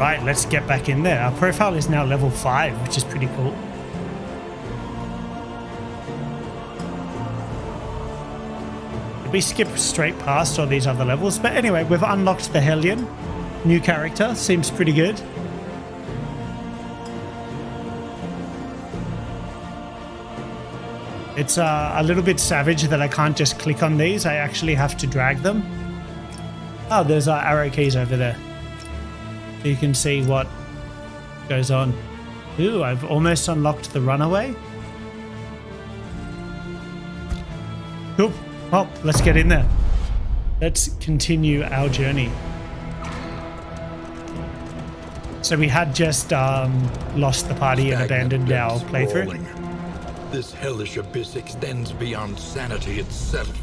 Right, let's get back in there. Our profile is now level 5, which is pretty cool. We skip straight past all these other levels, but anyway, we've unlocked the Hellion. New character, seems pretty good. It's a little bit savage that I can't just click on these. I actually have to drag them. Oh, there's our arrow keys over there. So you can see what goes on. Ooh, I've almost unlocked the runaway. Cool. Well, let's get in there. Let's continue our journey. So we had just lost the party and abandoned our playthrough. This hellish abyss extends beyond sanity itself.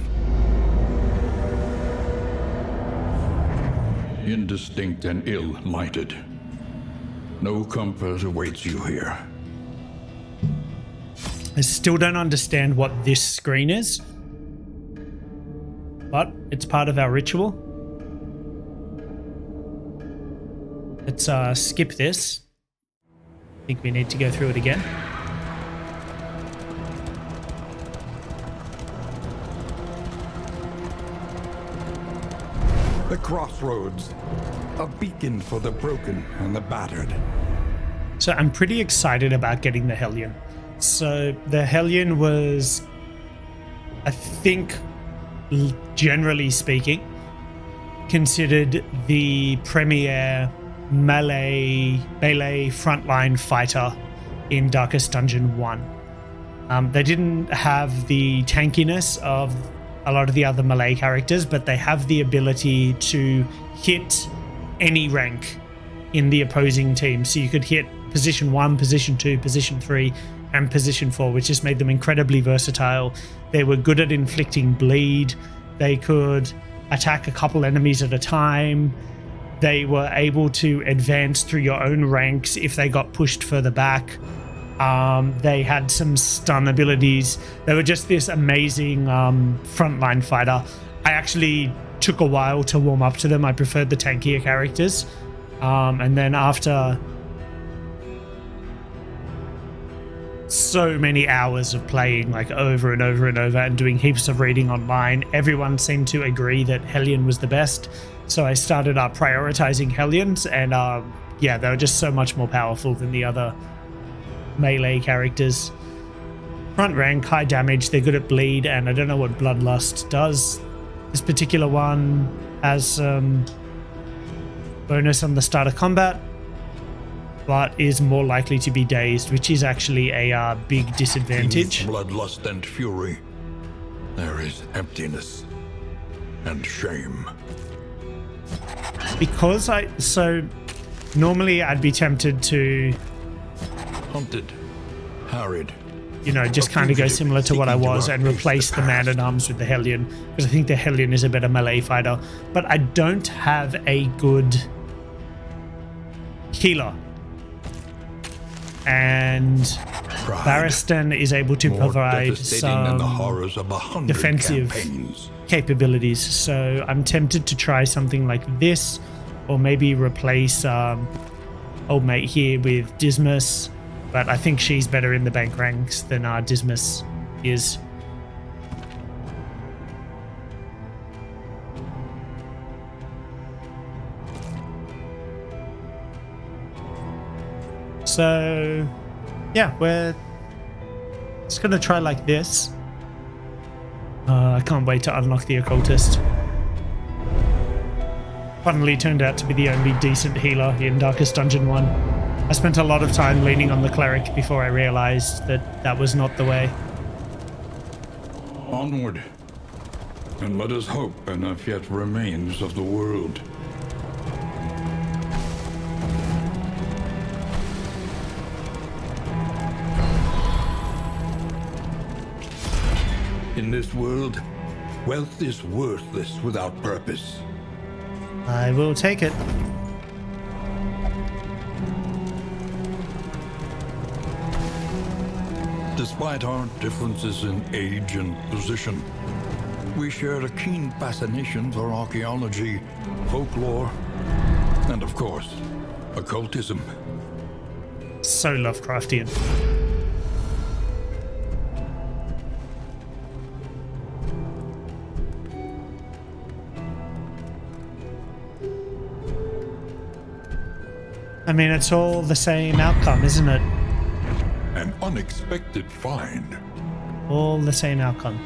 Indistinct and ill-lighted. No comfort awaits you here. I still don't understand what this screen is, but it's part of our ritual. Let's skip this. I think we need to go through it again. The crossroads, a beacon for the broken and the battered. So I'm pretty excited about getting the Hellion. So the Hellion was, I think, generally speaking, considered the premier melee frontline fighter in Darkest Dungeon 1. They didn't have the tankiness of a lot of the other melee characters, but they have the ability to hit any rank in the opposing team. So you could hit position 1, position 2, position 3, and position 4, which just made them incredibly versatile. They were good at inflicting bleed. They could attack a couple enemies at a time. They were able to advance through your own ranks if they got pushed further back. They had some stun abilities. They were just this amazing frontline fighter. I actually took a while to warm up to them. I preferred the tankier characters. And then after so many hours of playing like over and over and over and doing heaps of reading online, everyone seemed to agree that Hellion was the best. So I started prioritizing Hellions, and yeah, they were just so much more powerful than the other melee characters. Front rank, high damage, they're good at bleed, and I don't know what Bloodlust does. This particular one has bonus on the start of combat, but is more likely to be dazed, which is actually a big disadvantage. In bloodlust and fury, there is emptiness and shame. Because so normally I'd be tempted to, Hunted, harried, you know, just kind of go similar to what I was and replace the Man-at-Arms with the Hellion, because I think the Hellion is a better melee fighter. But I don't have a good healer. And Barristan is able to provide some defensive capabilities. So I'm tempted to try something like this, or maybe replace old mate here with Dismas. But I think she's better in the bank ranks than Dismas is. So, yeah, we're just going to try like this. I can't wait to unlock the Occultist. Funnily turned out to be the only decent healer in Darkest Dungeon 1. I spent a lot of time leaning on the Cleric before I realized that that was not the way. Onward, and let us hope enough yet remains of the world. In this world, wealth is worthless without purpose. I will take it. Despite our differences in age and position, we share a keen fascination for archaeology, folklore, and of course, Occultism. So Lovecraftian. I mean, it's all the same outcome, isn't it? An unexpected find. All the same outcome.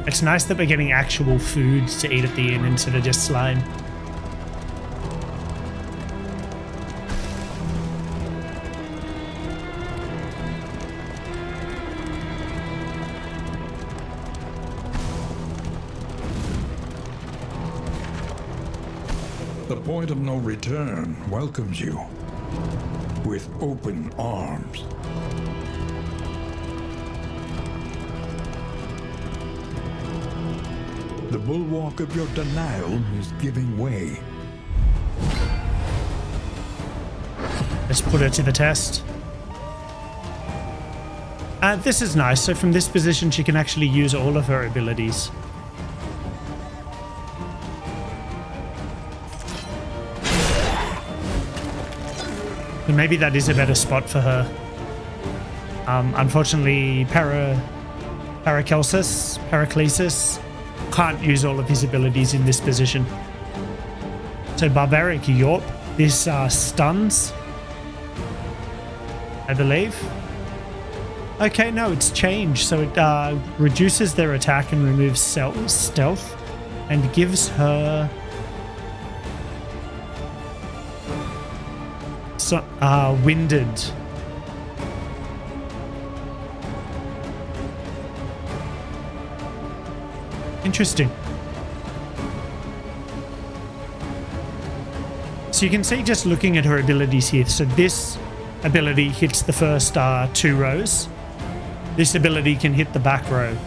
It's nice that we're getting actual food to eat at the inn instead of just slime. The point of no return welcomes you with open arms. The bulwark of your denial is giving way. Let's put her to the test. This is nice. So from this position, she can actually use all of her abilities. And maybe that is a better spot for her. Unfortunately, Paraclesis can't use all of his abilities in this position. So Barbaric Yorp, this stuns, I believe. Okay, no, it's changed. So it reduces their attack and removes stealth and gives her winded. Interesting. So you can see just looking at her abilities here. So this ability hits the first 2 rows. This ability can hit the back row.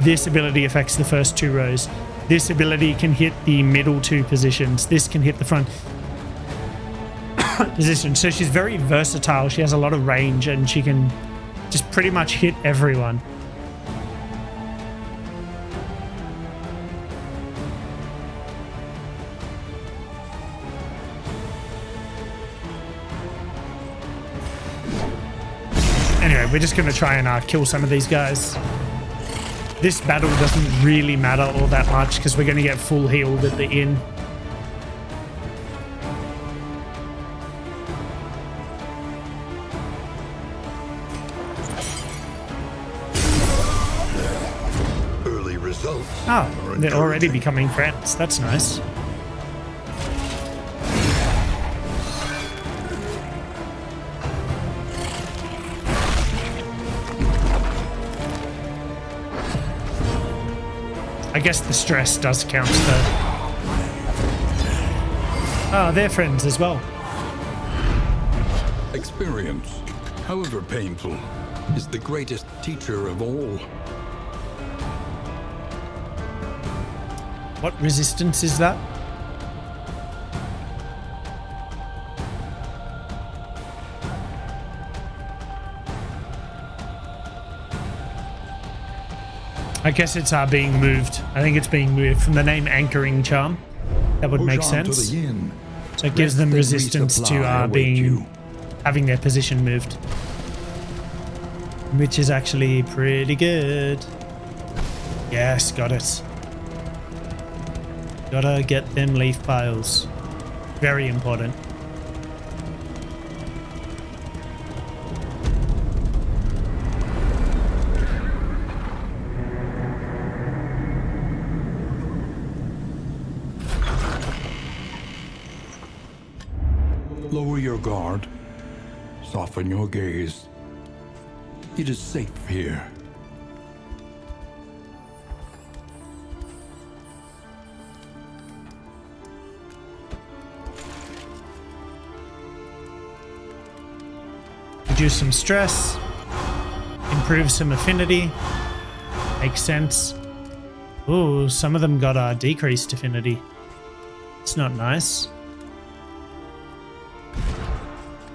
This ability affects the first 2 rows. This ability can hit the middle 2 positions. This can hit the front position. So she's very versatile. She has a lot of range and she can just pretty much hit everyone. Anyway, we're just going to try and kill some of these guys. This battle doesn't really matter all that much because we're going to get full healed at the inn. Early results. Oh, they're already becoming friends. That's nice. I guess the stress does count though. Oh, they're friends as well. Experience, however painful, is the greatest teacher of all. What resistance is that? I guess it's being moved. I think it's being moved from the name Anchoring Charm. That would make sense. So it gives them resistance to having their position moved, which is actually pretty good. Yes, got it. Gotta get them leaf piles. Very important. Lower your guard. Soften your gaze. It is safe here. Reduce some stress. Improve some affinity. Makes sense. Ooh, some of them got decreased affinity. It's not nice.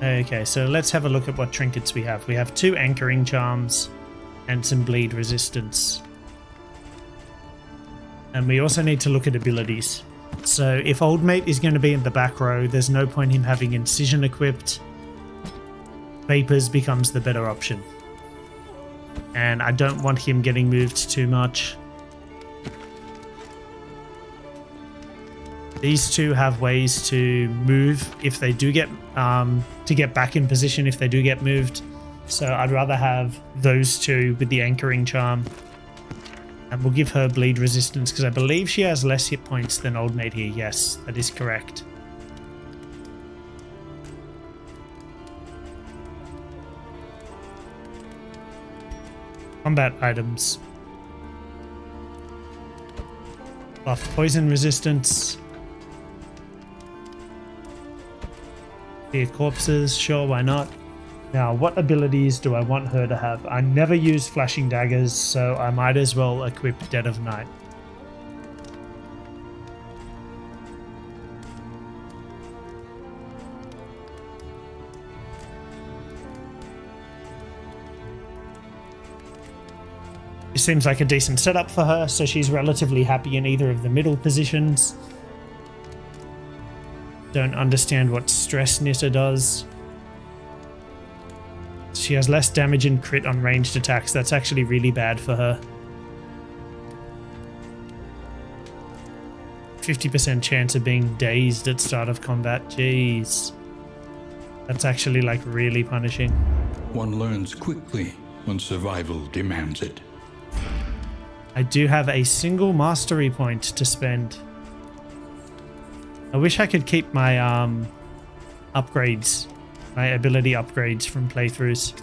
Okay, so let's have a look at what trinkets we have. We have 2 anchoring charms and some bleed resistance. And we also need to look at abilities. So if old mate is going to be in the back row, there's no point him having incision equipped. Vapors becomes the better option. And I don't want him getting moved too much. These two have ways to move if they do get to get back in position if they do get moved. So I'd rather have those two with the anchoring charm. And we'll give her bleed resistance because I believe she has less hit points than old mate here. Yes, that is correct. Combat items. Buff poison resistance. Fear corpses, sure, why not? Now, what abilities do I want her to have? I never use flashing daggers, so I might as well equip Dead of Night. It seems like a decent setup for her, so she's relatively happy in either of the middle positions. Don't understand what Stress Knitter does. She has less damage and crit on ranged attacks. That's actually really bad for her. 50% chance of being dazed at start of combat. Jeez. That's actually like really punishing. One learns quickly when survival demands it. I do have a single mastery point to spend. I wish I could keep my upgrades, my ability upgrades from playthroughs.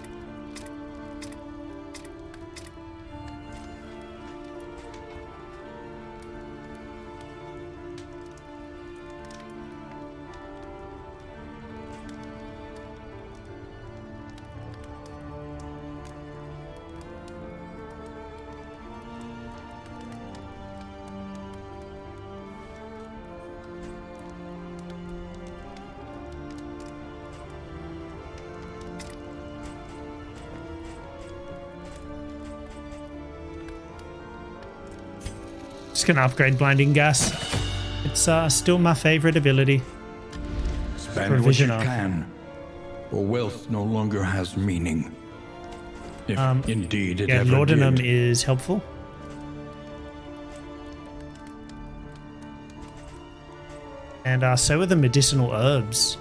Just gonna upgrade blinding gas. It's still my favorite ability. Spend what you can, or wealth no longer has meaning. If indeed it ever laudanum did. is helpful. And so are the medicinal herbs.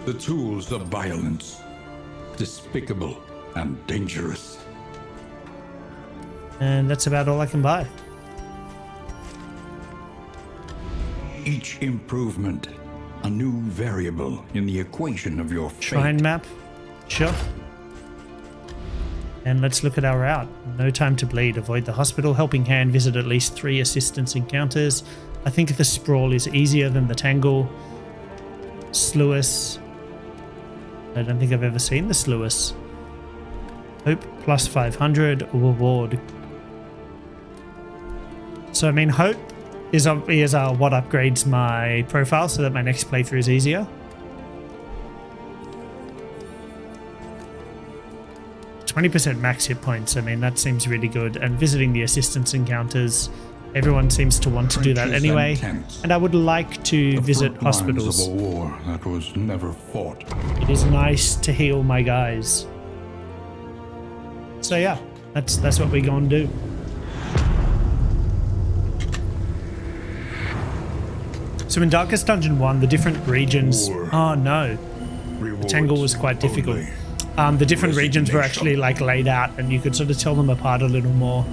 The tools of violence, despicable and dangerous. And that's about all I can buy. Each improvement, a new variable in the equation of your fate. Shrine map. Sure. And let's look at our route. No time to bleed. Avoid the hospital. Helping hand. Visit at least 3 assistance encounters. I think the sprawl is easier than the tangle. Sluice. I don't think I've ever seen the Sluice. Hope plus 500. Reward. So I mean, Hope is what upgrades my profile so that my next playthrough is easier. 20% max hit points. I mean, that seems really good. And visiting the assistance encounters, everyone seems to want to do that anyway. And I would like to visit hospitals. Of a war that was never fought. It is nice to heal my guys. So yeah, that's what we're going to do. So in Darkest Dungeon 1, the different regions... Oh no, the tangle was quite difficult. The different regions were actually like laid out and you could sort of tell them apart a little more.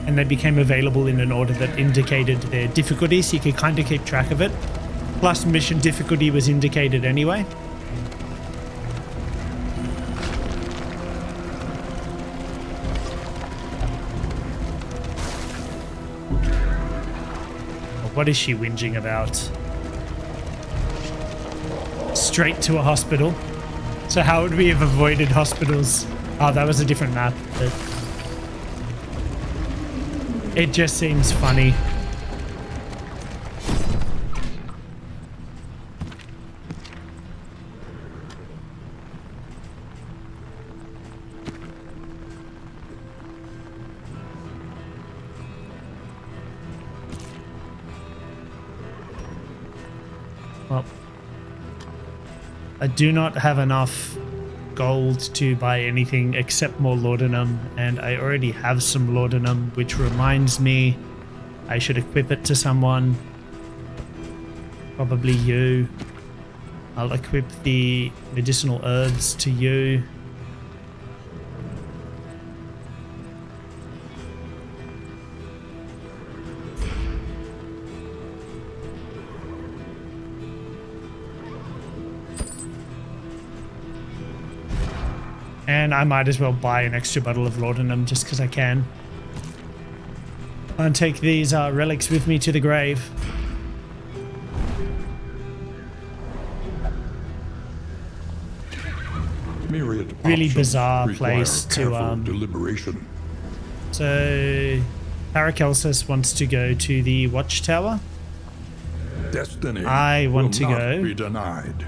And they became available in an order that indicated their difficulty, so you could kind of keep track of it. Plus mission difficulty was indicated anyway. What is she whinging about? Straight to a hospital. So how would we have avoided hospitals? Oh, that was a different map. But it just seems funny. Well, I do not have enough gold to buy anything except more laudanum, and I already have some laudanum, which reminds me I should equip it to someone. Probably you. I'll equip the medicinal herbs to you. And I might as well buy an extra bottle of laudanum just because I can. I'll take these relics with me to the grave. Myriad really bizarre place to deliberation. So Paracelsus wants to go to the watchtower. Destiny I want to will not go be denied.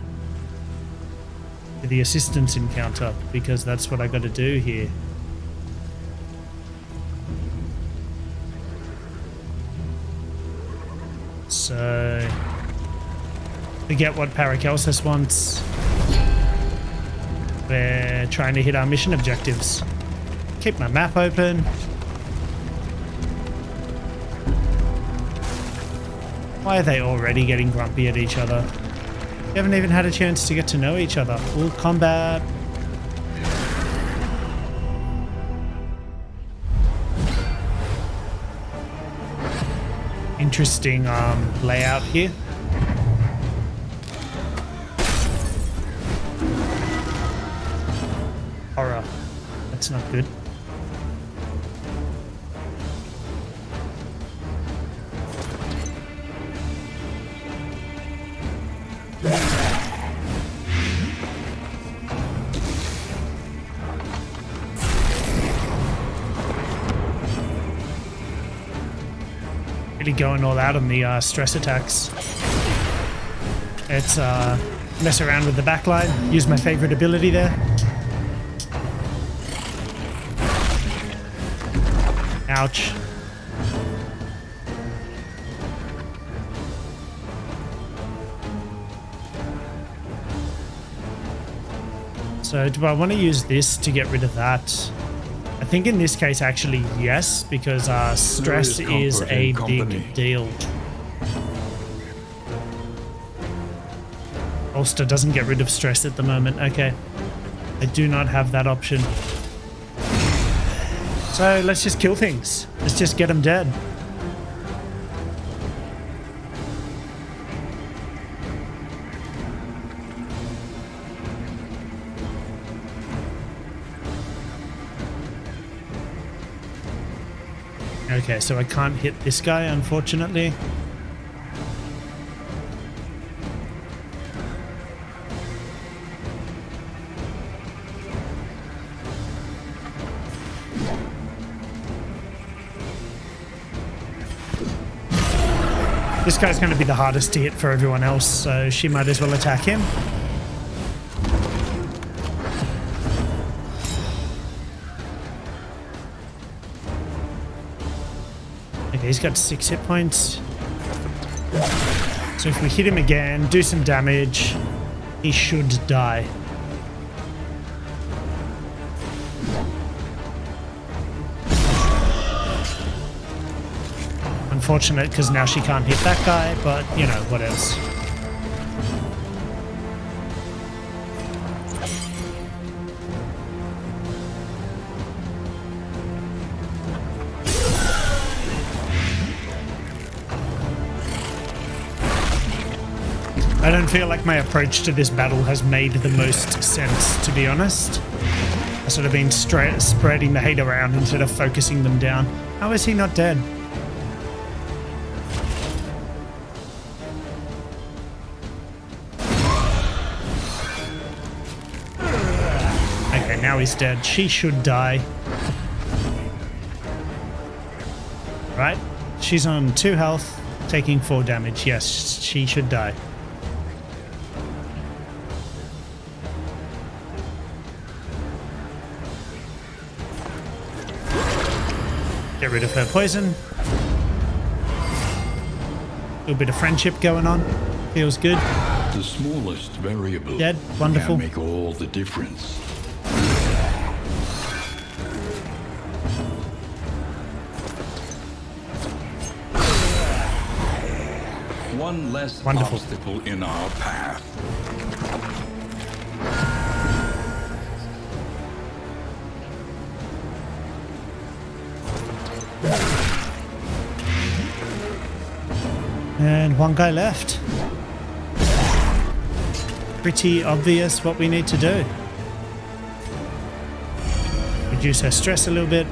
to the assistance encounter because that's what I got to do here. So forget what Paracelsus wants. We're trying to hit our mission objectives. Keep my map open. Why are they already getting grumpy at each other? We haven't even had a chance to get to know each other. Full combat. Interesting layout here. Horror. That's not good. Really going all out on the stress attacks. It's mess around with the backline. Use my favorite ability there. Ouch. So do I want to use this to get rid of that? I think in this case actually yes, because stress is a big deal. Ulster doesn't get rid of stress at the moment. Okay. I do not have that option. So let's just kill things. Let's just get them dead. Okay, so I can't hit this guy, unfortunately. This guy's going to be the hardest to hit for everyone else, so she might as well attack him. Okay, he's got 6 hit points. So if we hit him again, do some damage, he should die. Unfortunate, because now she can't hit that guy, but, you know, what else. I don't feel like my approach to this battle has made the most sense, to be honest. I've sort of been spreading the hate around instead of focusing them down. How is he not dead? Okay, now he's dead. She should die. Right? She's on 2 health, taking 4 damage. Yes, she should die. Get rid of her poison. A little bit of friendship going on. Feels good. The smallest variable Dead. Wonderful. can make all the difference. One less Wonderful. obstacle in our path. And one guy left. Pretty obvious what we need to do. Reduce her stress a little bit.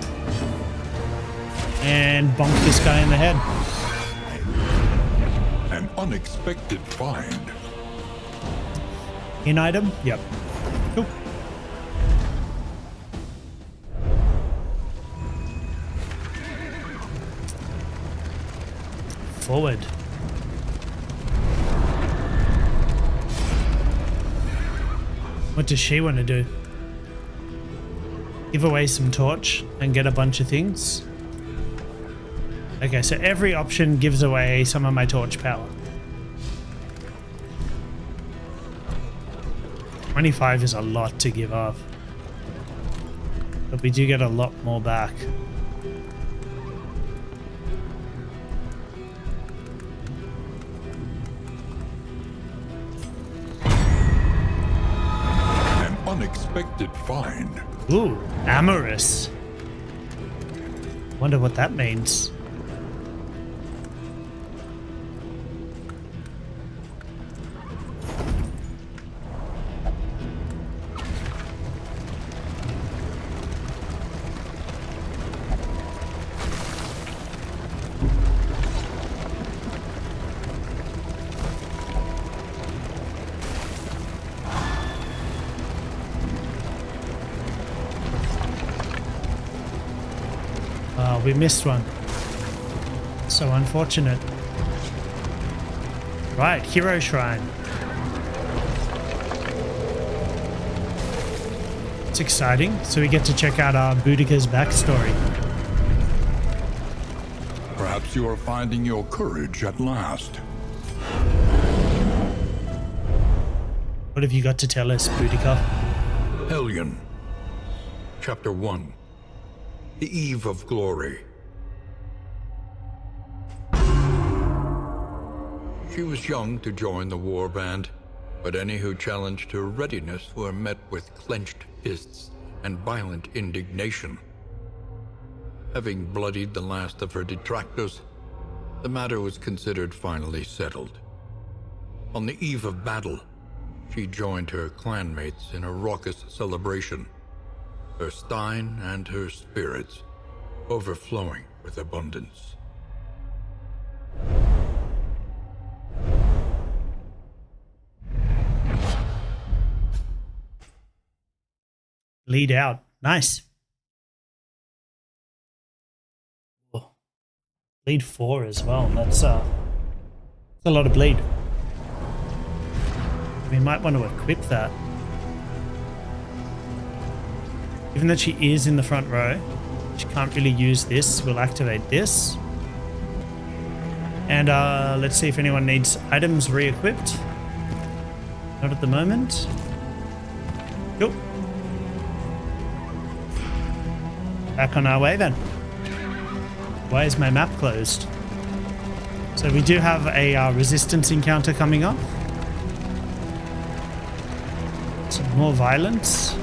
And bonk this guy in the head. An unexpected find. In item? Yep. Cool. Forward. What does she want to do? Give away some torch and get a bunch of things? Okay, so every option gives away some of my torch power. 25 is a lot to give up. But we do get a lot more back. An unexpected find. Ooh, amorous. Wonder what that means. We missed one. So unfortunate. Right, Hero Shrine. It's exciting. So we get to check out our Boudica's backstory. Perhaps you are finding your courage at last. What have you got to tell us, Boudica? Hellion. Chapter 1. The Eve of Glory. She was young to join the war band, but any who challenged her readiness were met with clenched fists and violent indignation. Having bloodied the last of her detractors, the matter was considered finally settled. On the eve of battle, she joined her clanmates in a raucous celebration, her stein and her spirits overflowing with abundance. Lead out. Nice. Oh. Bleed 4 as well. That's a lot of bleed. We might want to equip that. Given that she is in the front row, she can't really use this. We'll activate this. And let's see if anyone needs items re-equipped. Not at the moment. Cool. Back on our way then. Why is my map closed? So we do have a resistance encounter coming up. Some more violence.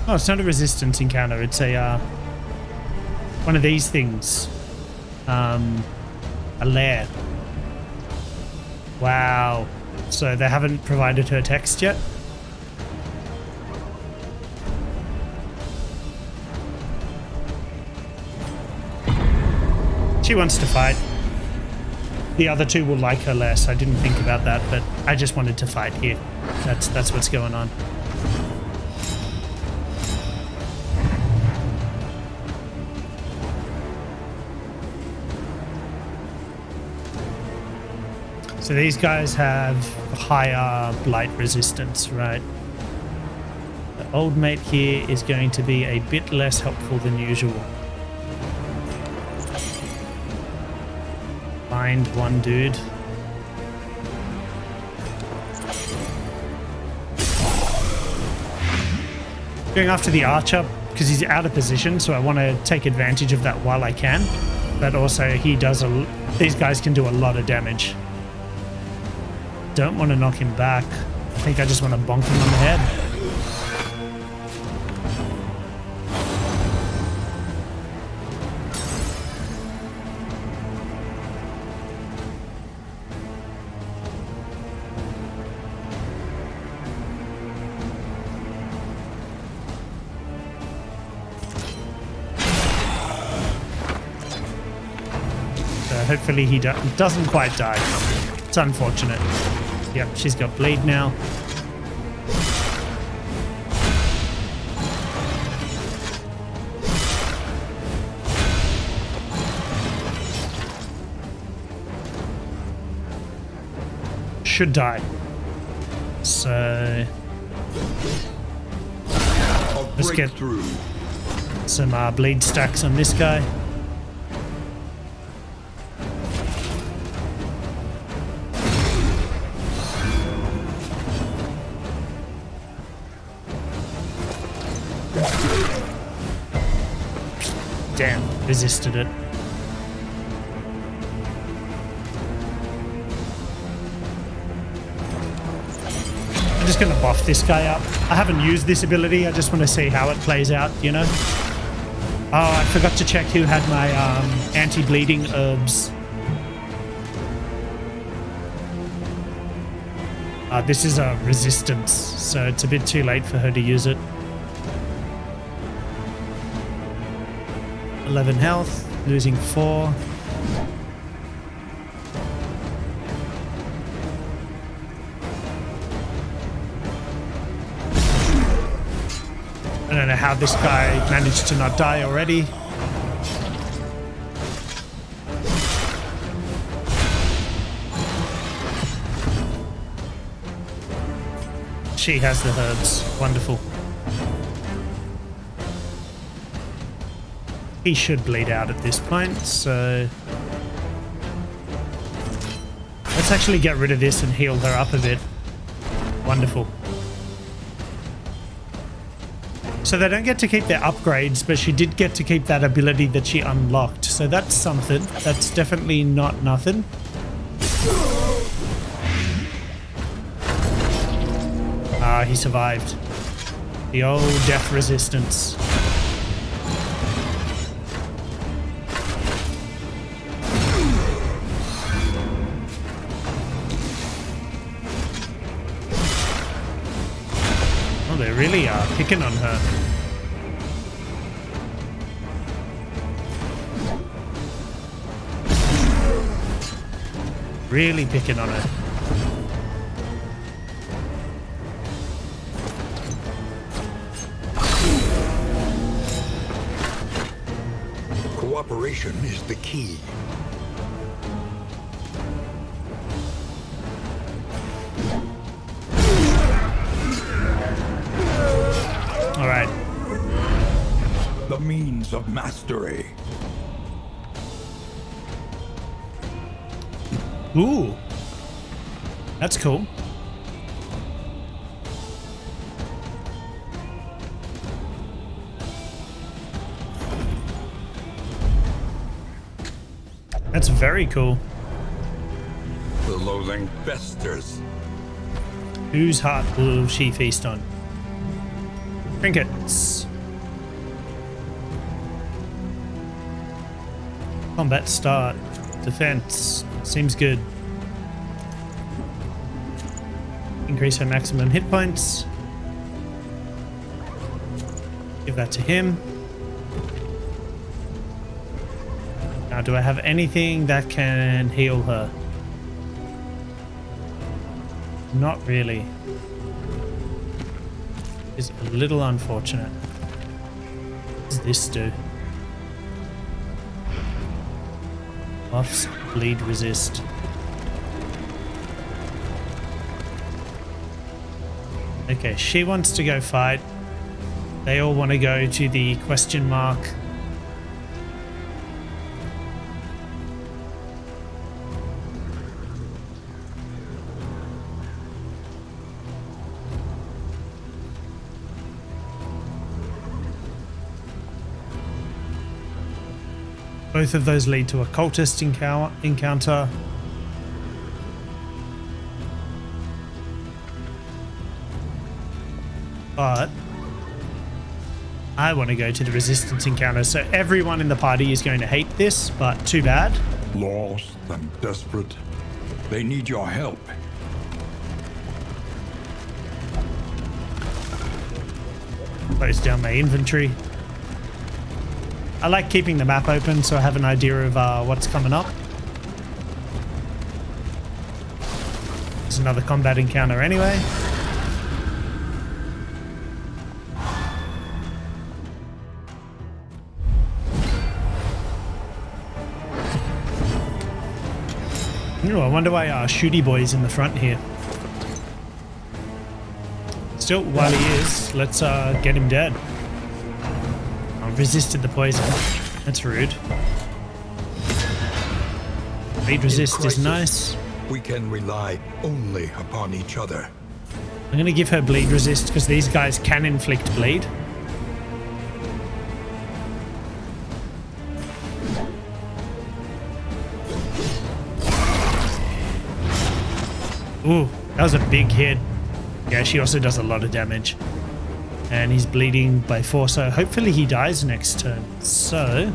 Oh, it's not a resistance encounter. It's a one of these things. A lair. Wow. So they haven't provided her text yet. She wants to fight. The other two will like her less. I didn't think about that, but I just wanted to fight here. That's what's going on. So these guys have higher blight resistance, right? The old mate here is going to be a bit less helpful than usual. Find one dude. Going after the archer because he's out of position, so I want to take advantage of that while I can. But also he does these guys can do a lot of damage. Don't want to knock him back. I think I just want to bonk him on the head. Hopefully he doesn't quite die. It's unfortunate. Yep, she's got bleed now. Should die. So let's get some bleed stacks on this guy. Damn, resisted it. I'm just going to buff this guy up. I haven't used this ability. I just want to see how it plays out, you know? Oh, I forgot to check who had my anti-bleeding herbs. This is a resistance, so it's a bit too late for her to use it. 11 health, losing 4. I don't know how this guy managed to not die already. She has the herbs. Wonderful. He should bleed out at this point, so let's actually get rid of this and heal her up a bit. Wonderful. So they don't get to keep their upgrades, but she did get to keep that ability that she unlocked. So that's something. That's definitely not nothing. Ah, he survived. The old death resistance. Oh, they really are picking on her. Really picking on her. Cooperation is the key. All right. The means of mastery. Ooh. That's cool. That's very cool. The loathing festers. Whose heart will she feast on? Trinkets. Combat start. Defense. Seems good. Increase her maximum hit points. Give that to him. Now, do I have anything that can heal her? Not really. It's a little unfortunate. What does this do? Buffs bleed resist. Okay, she wants to go fight. They all want to go to the question mark. Both of those lead to a cultist encounter. But I want to go to the resistance encounter. So everyone in the party is going to hate this, but too bad. Lost and desperate. They need your help. Close down my inventory. I like keeping the map open so I have an idea of what's coming up. There's another combat encounter anyway. Ooh, I wonder why Shooty Boy's in the front here. Still, while he is, let's get him dead. Resisted the poison. That's rude. Bleed resist is nice. We can rely only upon each other. I'm going to give her bleed resist because these guys can inflict bleed. Ooh, that was a big hit. Yeah, she also does a lot of damage. And he's bleeding by 4, so hopefully he dies next turn. So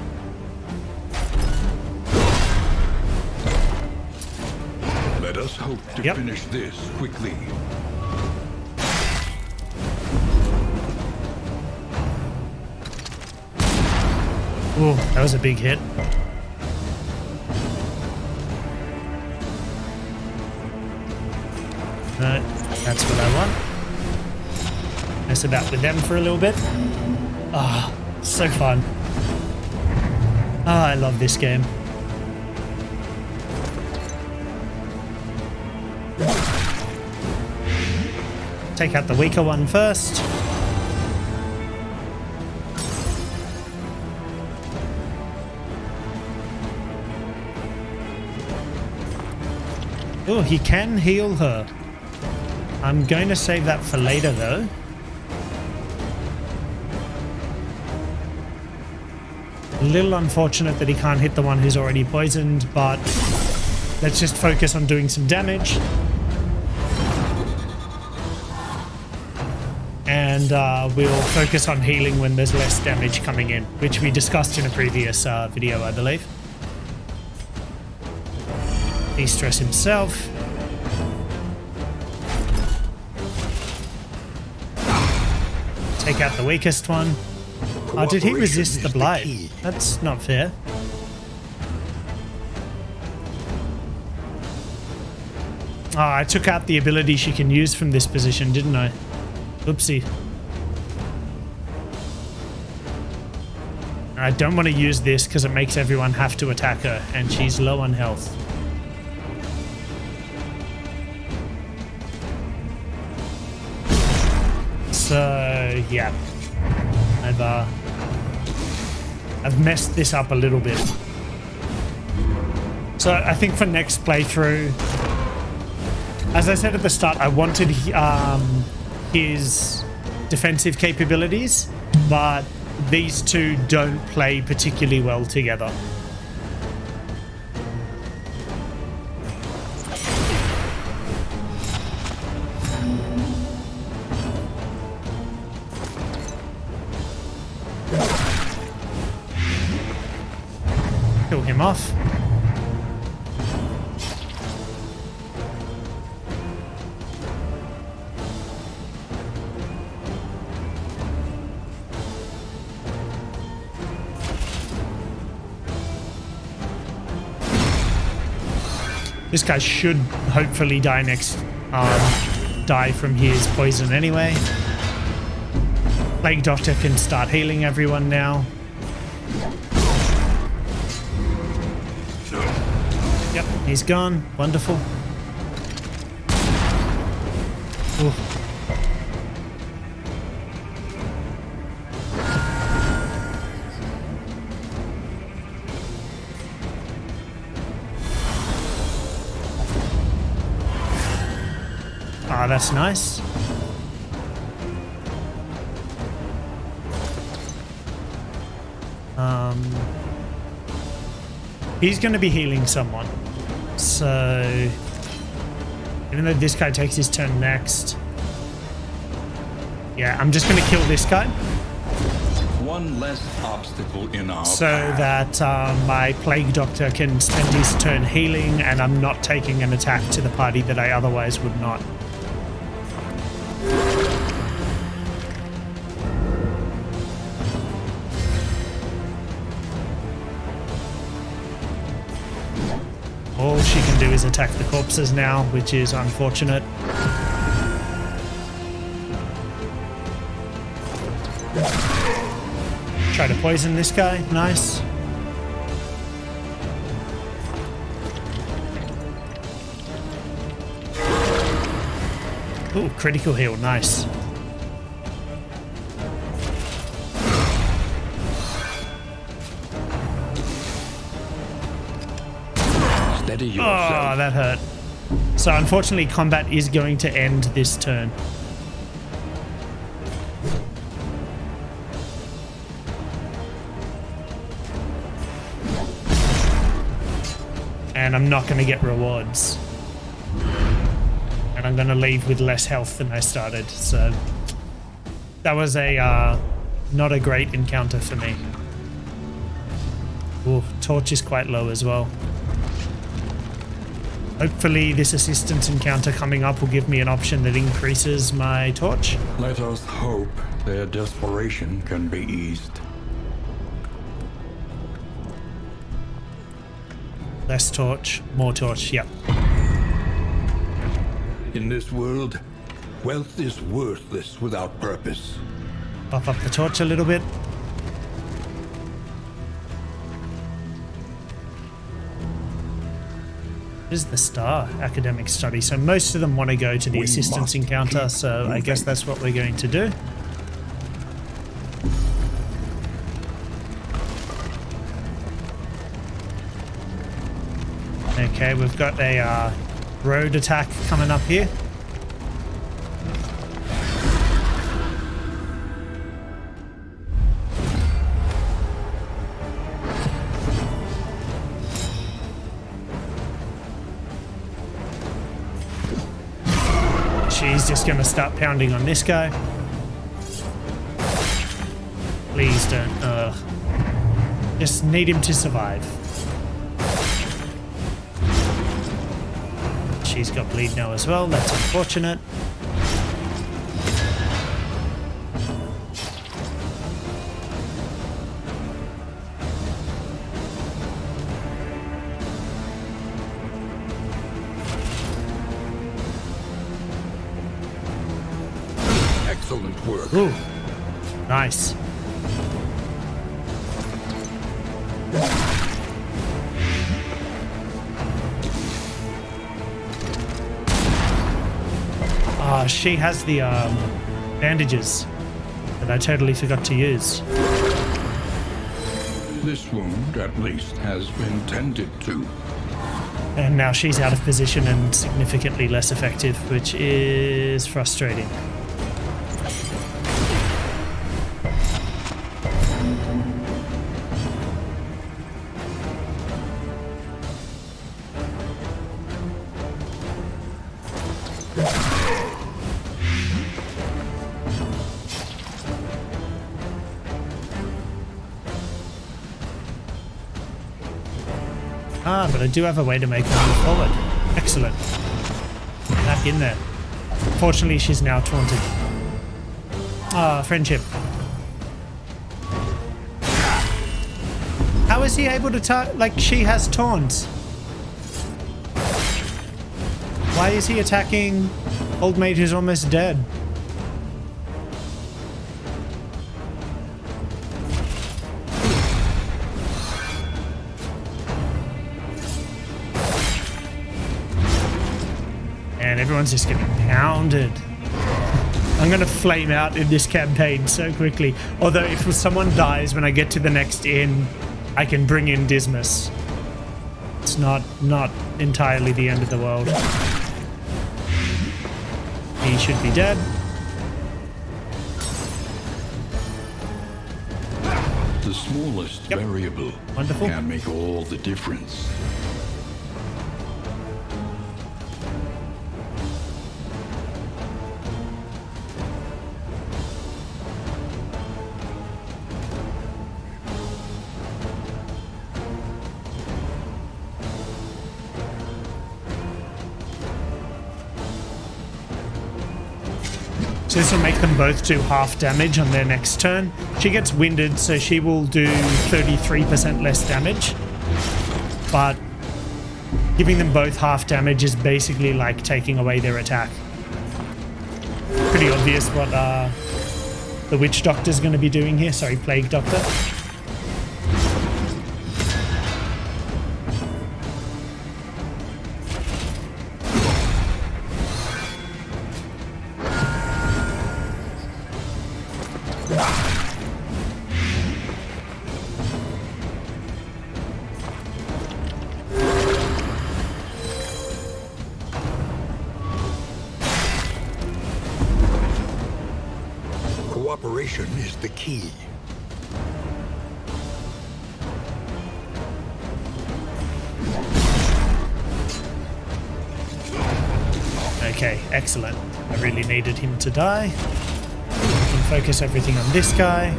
Let us hope to finish this quickly. ooh, that was a big hit. No, that's what I want. Mess about with them for a little bit. Ah, oh, so fun. Ah, I love this game. Take out the weaker one first. Oh, he can heal her. I'm going to save that for later though. A little unfortunate that he can't hit the one who's already poisoned, but let's just focus on doing some damage. And we'll focus on healing when there's less damage coming in, which we discussed in a previous video, I believe. De-stress himself. Take out the weakest one. Oh, did he resist the blight? That's not fair. Oh, I took out the ability she can use from this position, didn't I? Oopsie. I don't want to use this because it makes everyone have to attack her, and she's low on health. So, yeah. I've messed this up a little bit. So I think for next playthrough, as I said at the start, I wanted his defensive capabilities, but these two don't play particularly well together. Kill him off. This guy should hopefully die next, die from his poison anyway. Plague Doctor can start healing everyone now. Yep, he's gone. Wonderful. Ooh. that's nice. He's going to be healing someone. So, even though this guy takes his turn next. Yeah, I'm just going to kill this guy. One less obstacle in our so path. that my Plague Doctor can spend his turn healing and I'm not taking an attack to the party that I otherwise would not. All she can do is attack the corpses now, which is unfortunate. Try to poison this guy. Nice. Ooh, critical heal. Nice. Steady yourself. Oh, that hurt. So unfortunately, combat is going to end this turn. And I'm not going to get rewards. And I'm going to leave with less health than I started. So that was a not a great encounter for me. Ooh, torch is quite low as well. Hopefully this assistance encounter coming up will give me an option that increases my torch. Let us hope their desperation can be eased. Less torch, more torch, yep. In this world, wealth is worthless without purpose. Buff up the torch a little bit. This is the star academic study, so most of them want to go to the We assistance must encounter, keep so I moving. guess that's what we're going to do. Okay, we've got a road attack coming up here. She's just going to start pounding on this guy. Please don't. Just need him to survive. She's got bleed now as well. That's unfortunate. Excellent work. Ooh, nice. She has the bandages that I totally forgot to use. This wound, at least, has been tended to. And now she's out of position and significantly less effective, which is frustrating. But I do have a way to make her move forward. Excellent. Back in there. Fortunately, she's now taunted. Ah, friendship. How is he able to like, she has taunts. Why is he attacking old mate who's almost dead? And everyone's just getting pounded. I'm going to flame out in this campaign so quickly. Although if someone dies when I get to the next inn, I can bring in Dismas. It's not entirely the end of the world. he should be dead. The smallest variable Wonderful. can make all the difference. So this will make them both do half damage on their next turn. She gets winded, so she will do 33% less damage. But giving them both half damage is basically like taking away their attack. Pretty obvious what the Witch Doctor's going to be doing here. Sorry, Plague Doctor. Cooperation is the key. Okay, excellent. I really needed him to die. We can focus everything on this guy.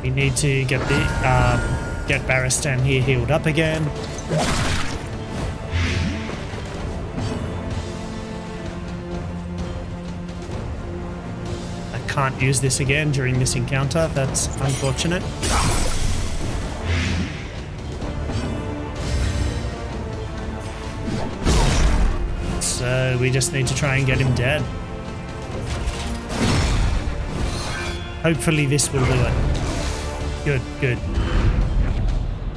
We need to get the get Barristan here healed up again. I can't use this again during this encounter. That's unfortunate. So we just need to try and get him dead. Hopefully this will do it. Good, good.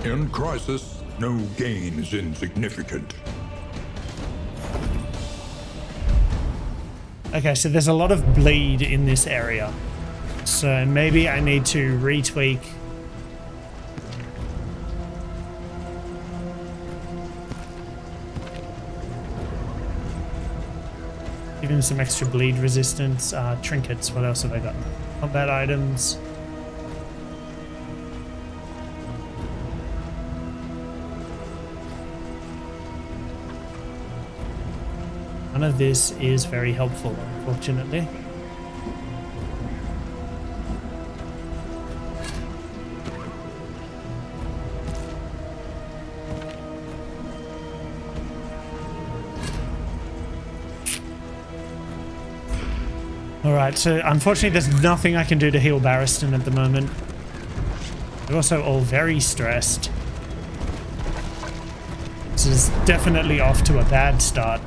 In crisis, no gain is insignificant. Okay, so there's a lot of bleed in this area. So maybe I need to retweak. Give him some extra bleed resistance. Trinkets, what else have I got? Combat items. None of this is very helpful, unfortunately. Alright, so unfortunately there's nothing I can do to heal Barristan at the moment. They're also all very stressed. This is definitely off to a bad start.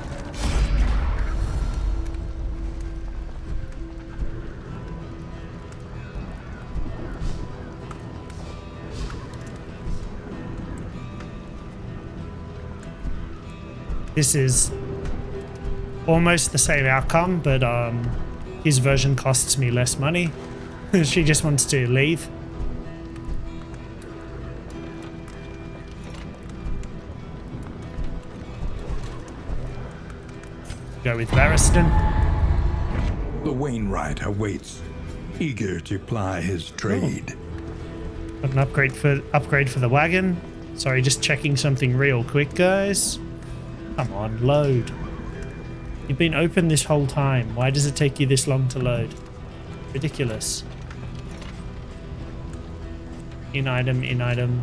This is almost the same outcome, but his version costs me less money. She just wants to leave. Go with Barristan. The Wainwright awaits, eager to ply his trade. Got an upgrade for the wagon. Sorry, just checking something real quick, guys. Come on, load. You've been open this whole time. Why does it take you this long to load? Ridiculous. In item, in item.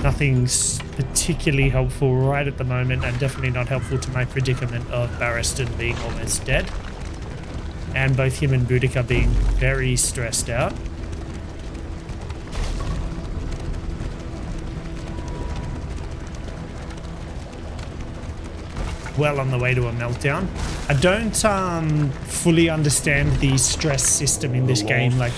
Nothing's particularly helpful right at the moment, and definitely not helpful to my predicament of Barristan being almost dead. And both him and Boudica being very stressed out. Well on the way to a meltdown. I don't fully understand the stress system in this game, like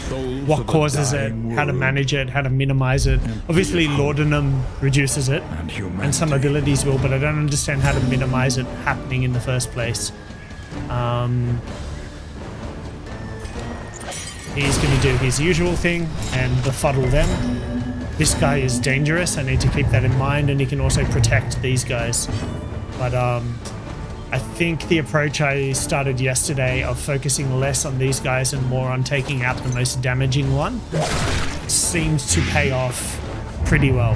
what causes it, how to manage it, how to minimize it. Obviously laudanum reduces it, and some abilities will, but I don't understand how to minimize it happening in the first place. He's going to do his usual thing and befuddle them. this guy is dangerous. I need to keep that in mind, and he can also protect these guys. But I think the approach I started yesterday of focusing less on these guys and more on taking out the most damaging one seems to pay off pretty well.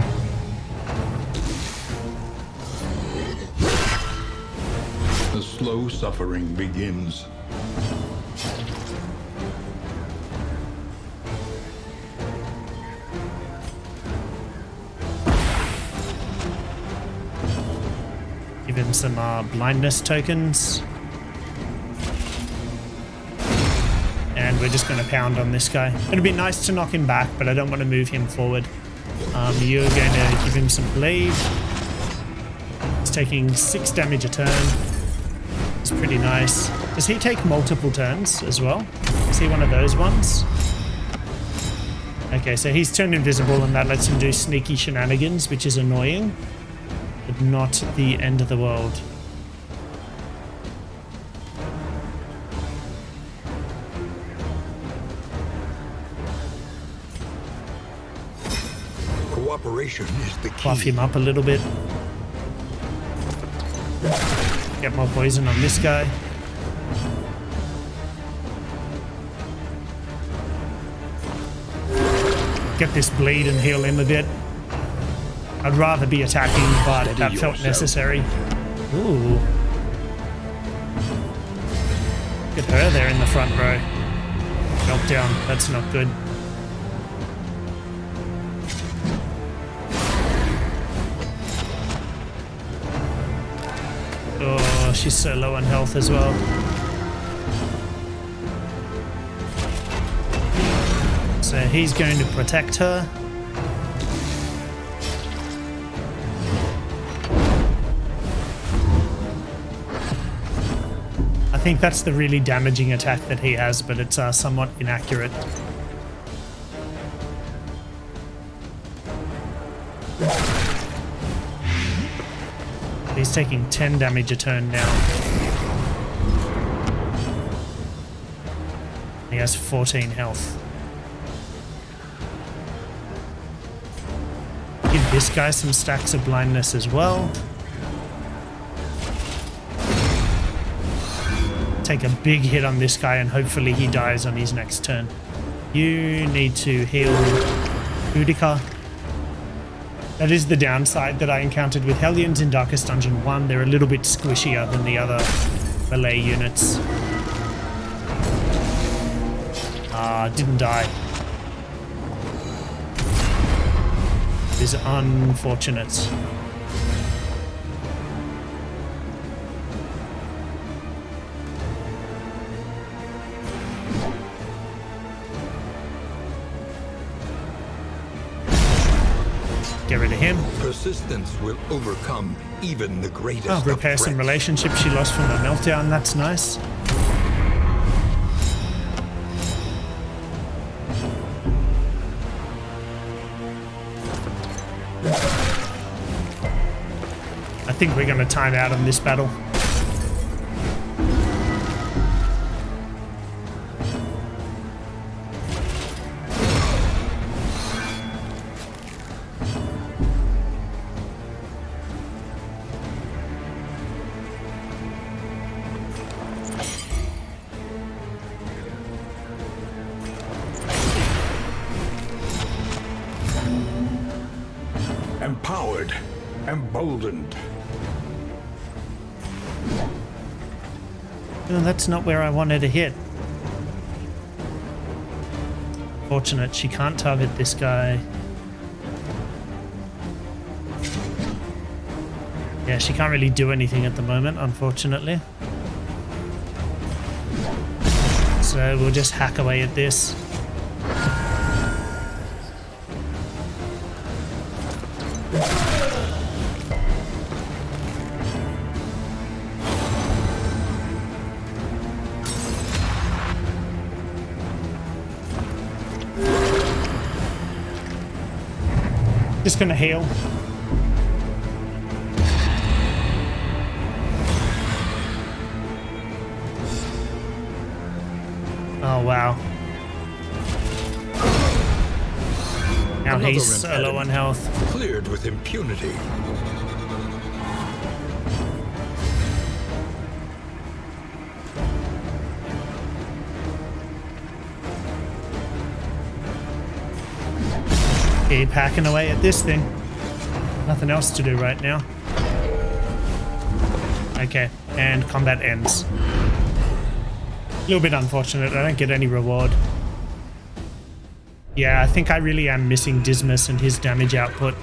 The slow suffering begins. Give him some blindness tokens. And we're just going to pound on this guy. It'd be nice to knock him back, but I don't want to move him forward. You're going to give him some bleed. He's taking 6 damage a turn. It's pretty nice. Does he take multiple turns as well? Is he one of those ones? Okay, so he's turned invisible, and that lets him do sneaky shenanigans, which is annoying, but not the end of the world. Cooperation is the key. Buff him up a little bit. Get more poison on this guy. Get this bleed and heal him a bit. I'd rather be attacking, but that felt necessary. Ooh. Get her there in the front row. Knockdown. That's not good. Oh, she's so low on health as well. So he's going to protect her. I think that's the really damaging attack that he has, but it's somewhat inaccurate. He's taking 10 damage a turn now. He has 14 health. Give this guy some stacks of blindness as well. Take a big hit on this guy, and hopefully he dies on his next turn. You need to heal Boudica. That is the downside that I encountered with Hellions in Darkest Dungeon 1. They're a little bit squishier than the other melee units. Didn't die. It is unfortunate. Get rid of him. Persistence will overcome even the greatest of repair some threats. relationships she lost from the meltdown. That's nice. I think we're going to time out on this battle. Empowered, emboldened. Oh, that's not where I wanted to hit. Fortunate, she can't target this guy. Yeah, she can't really do anything at the moment, unfortunately. So we'll just hack away at this. Just gonna heal. Oh wow. Now Another he's so low on impediment health. cleared with impunity. Keep hacking away at this thing. Nothing else to do right now. Okay, and combat ends. A little bit unfortunate, I don't get any reward. Yeah, I think I really am missing Dismas and his damage output.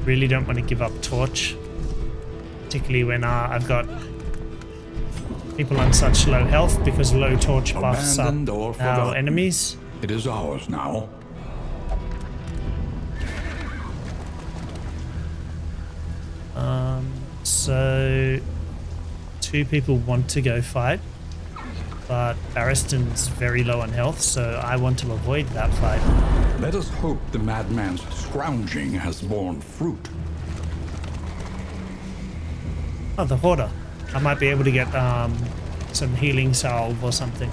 Really don't want to give up Torch. Particularly when I've got people on such low health, because low Torch buffs up Abandoned or our forgotten. enemies. It is ours now. So 2 people want to go fight, but Barristan's very low on health, so I want to avoid that fight. Let us hope the madman's scrounging has borne fruit. Oh, the Hoarder. I might be able to get some healing salve or something.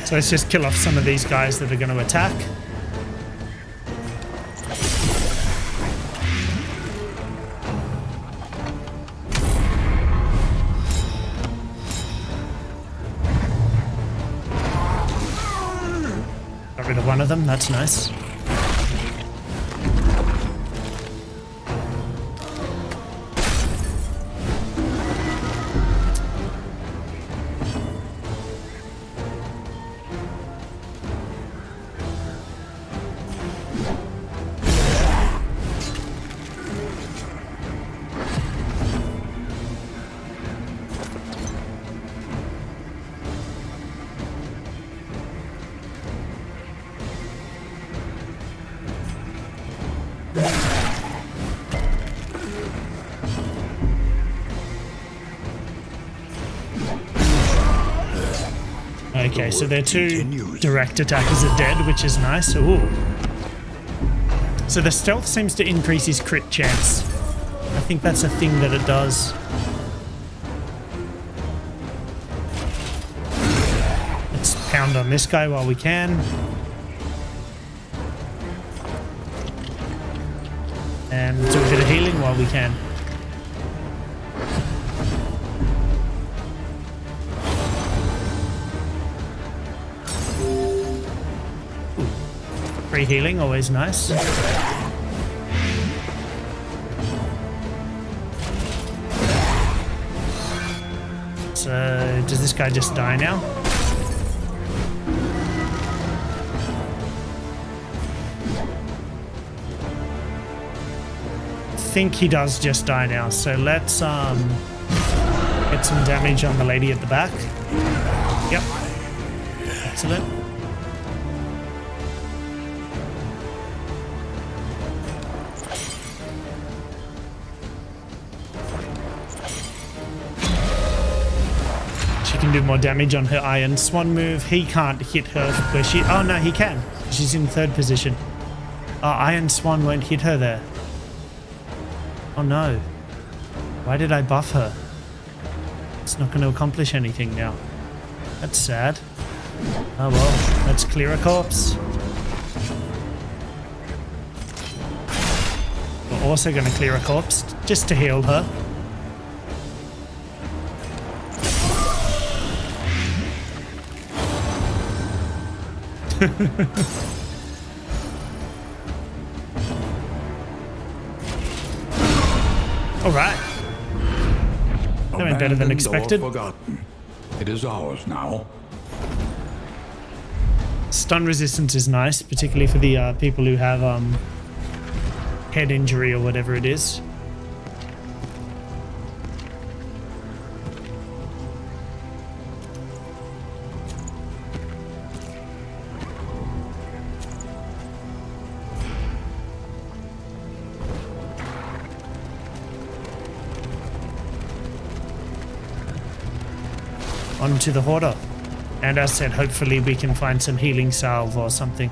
So let's just kill off some of these guys that are going to attack. Got rid of one of them, that's nice. Okay, so their 2 direct attackers are dead, which is nice. Ooh. So the stealth seems to increase his crit chance. I think that's a thing that it does. Let's pound on this guy while we can. And do a bit of healing while we can. Free healing, always nice. So, does this guy just die now? I think he does just die now, so let's get some damage on the lady at the back. Yep. Excellent. Can do more damage on her Iron Swan move. He can't hit her where she... Oh, no, he can. She's in 3rd position. Oh, Iron Swan won't hit her there. Oh, no. Why did I buff her? It's not going to accomplish anything now. That's sad. Oh, well. Let's clear a corpse. We're also going to clear a corpse just to heal her. All right. That went better than expected. Forgotten. It is ours now. Stun resistance is nice, particularly for the people who have head injury or whatever it is. onto the Hoarder. And as I said, hopefully we can find some healing salve or something.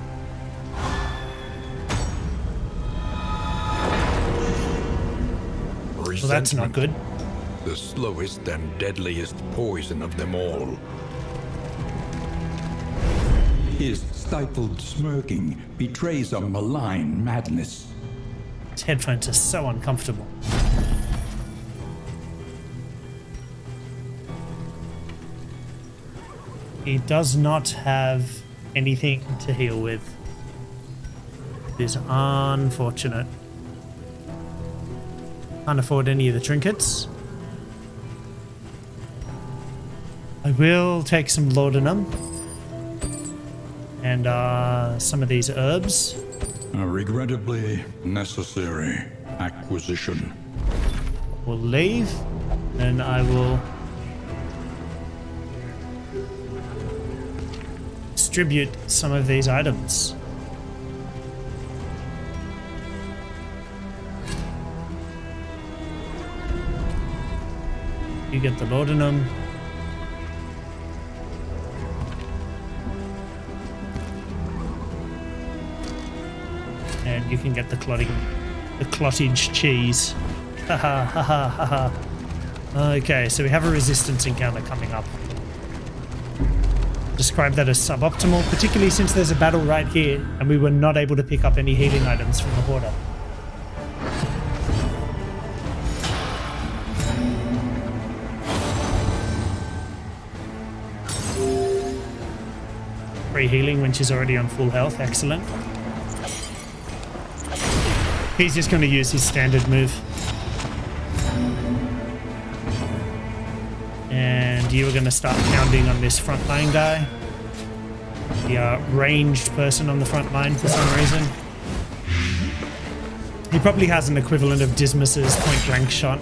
Well, that's not good. The slowest and deadliest poison of them all. His stifled smirking betrays a malign madness. His headphones are so uncomfortable. He does not have anything to heal with. It is unfortunate. Can't afford any of the trinkets. I will take some laudanum and some of these herbs. A regrettably necessary acquisition. We'll leave, and I will distribute some of these items. You get the laudanum. And you can get the clottage cheese. Haha, haha, haha. Okay, so we have a resistance encounter coming up. Describe that as suboptimal, particularly since there's a battle right here, and we were not able to pick up any healing items from the Hoarder. Free healing when she's already on full health, excellent. He's just going to use his standard move. And you are going to start pounding on this frontline guy. The ranged person on the front line for some reason. He probably has an equivalent of Dismas's point blank shot.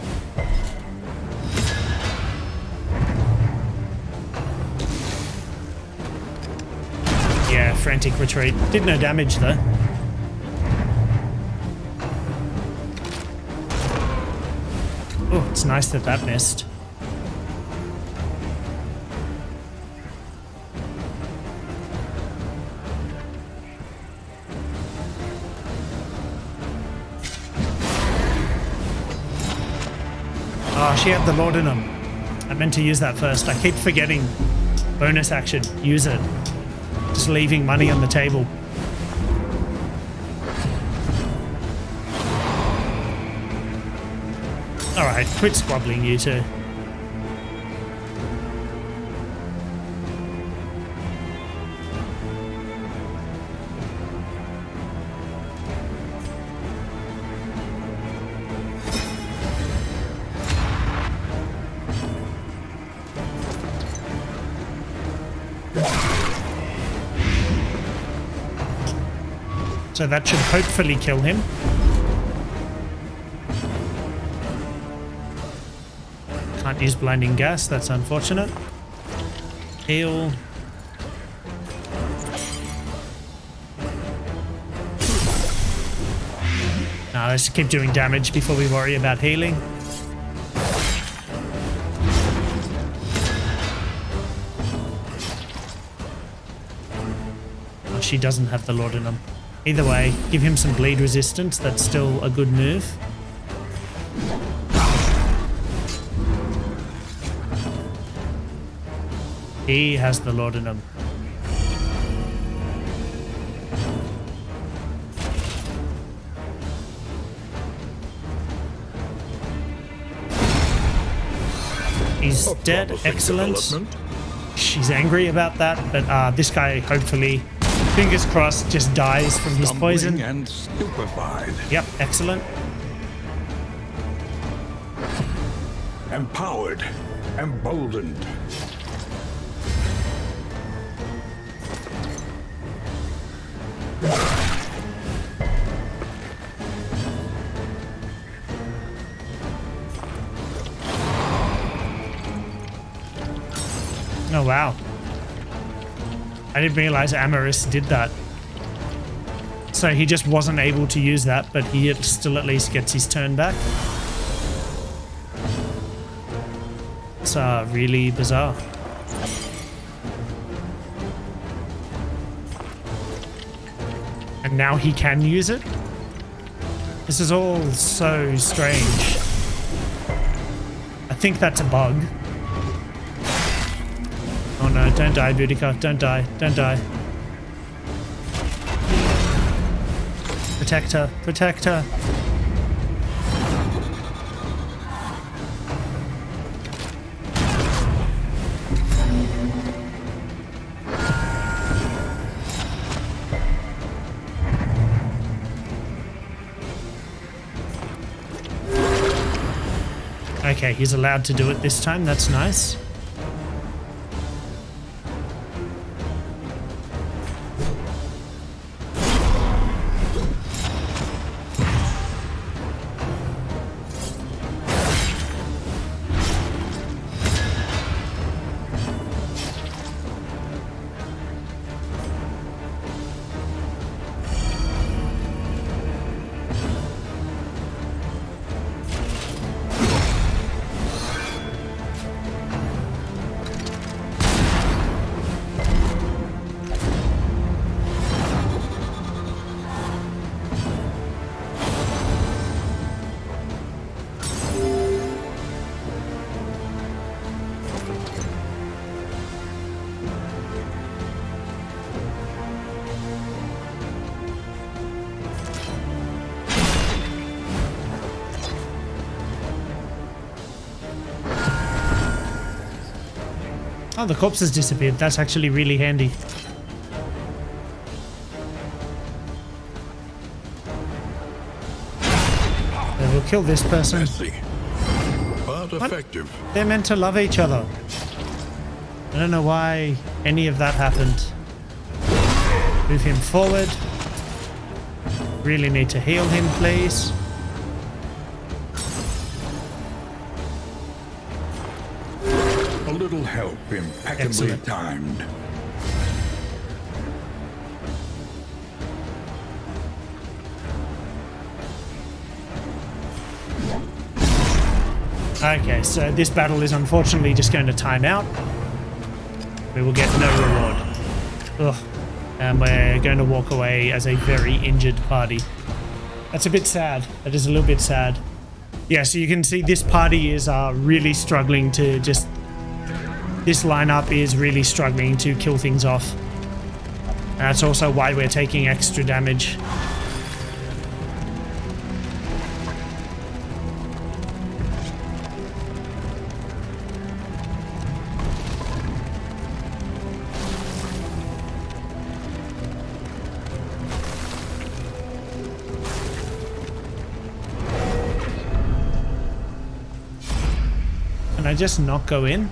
Yeah, frantic retreat. Did no damage though. Oh, it's nice that that missed. Oh, she had the laudanum. I meant to use that first. I keep forgetting. Bonus action. Use it. Just leaving money on the table. Alright, quit squabbling, you two. So that should hopefully kill him. Can't use blinding gas, that's unfortunate. Heal. Now let's keep doing damage before we worry about healing. Oh, she doesn't have the laudanum. Either way, give him some bleed resistance, that's still a good move. He has the laudanum. He's dead, excellent. She's angry about that, but this guy hopefully, fingers crossed, just dies from his poison. And stupefied. Yep, excellent. Empowered. Emboldened. Oh wow. I didn't realize Amaris did that. So he just wasn't able to use that, but he still at least gets his turn back. It's really bizarre. And now he can use it? This is all so strange. I think that's a bug. Oh no, don't die, Boudica. Don't die. Don't die. Protect her. Protect her. Okay, he's allowed to do it this time. That's nice. Oh, the corpse has disappeared. That's actually really handy. We'll kill this person. Messy, but effective. They're meant to love each other. I don't know why any of that happened. Move him forward. Really need to heal him, please. A little help, impeccably Excellent. timed. Okay, so this battle is unfortunately just going to time out. We will get no reward. Ugh. And we're going to walk away as a very injured party. That's a bit sad. That is a little bit sad. Yeah, so you can see this party is really struggling to just... This lineup is really struggling to kill things off. And that's also why we're taking extra damage. Can I just not go in?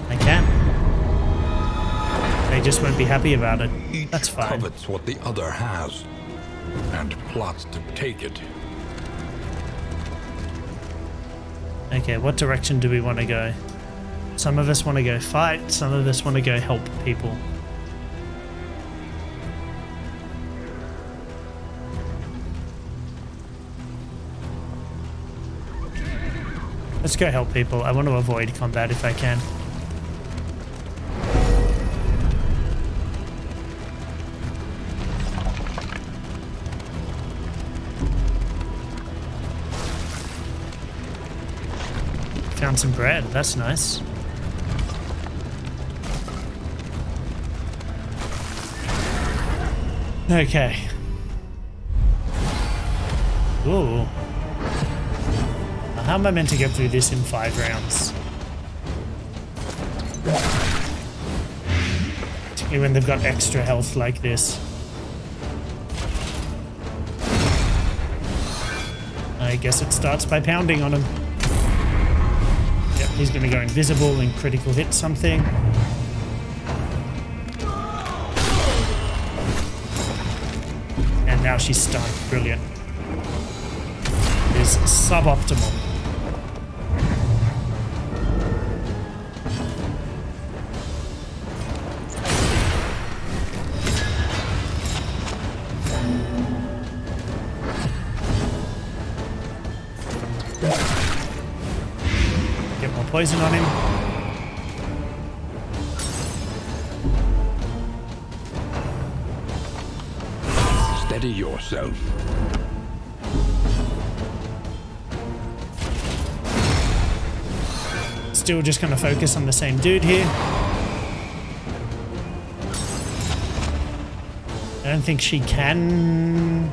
I can. They just won't be happy about it. Each That's fine. covets what the other has, and plots to take it. Okay, what direction do we want to go? Some of us want to go fight, some of us want to go help people. Let's go help people. I want to avoid combat if I can. Found some bread. That's nice. Okay. Ooh. How am I meant to get through this in 5 rounds? Particularly when they've got extra health like this. I guess it starts by pounding on him. Yep, he's going to go invisible and critical hit something. And now she's stunned. Brilliant. It is suboptimal. poison on him. Steady yourself. Still just going to focus on the same dude here. I don't think she can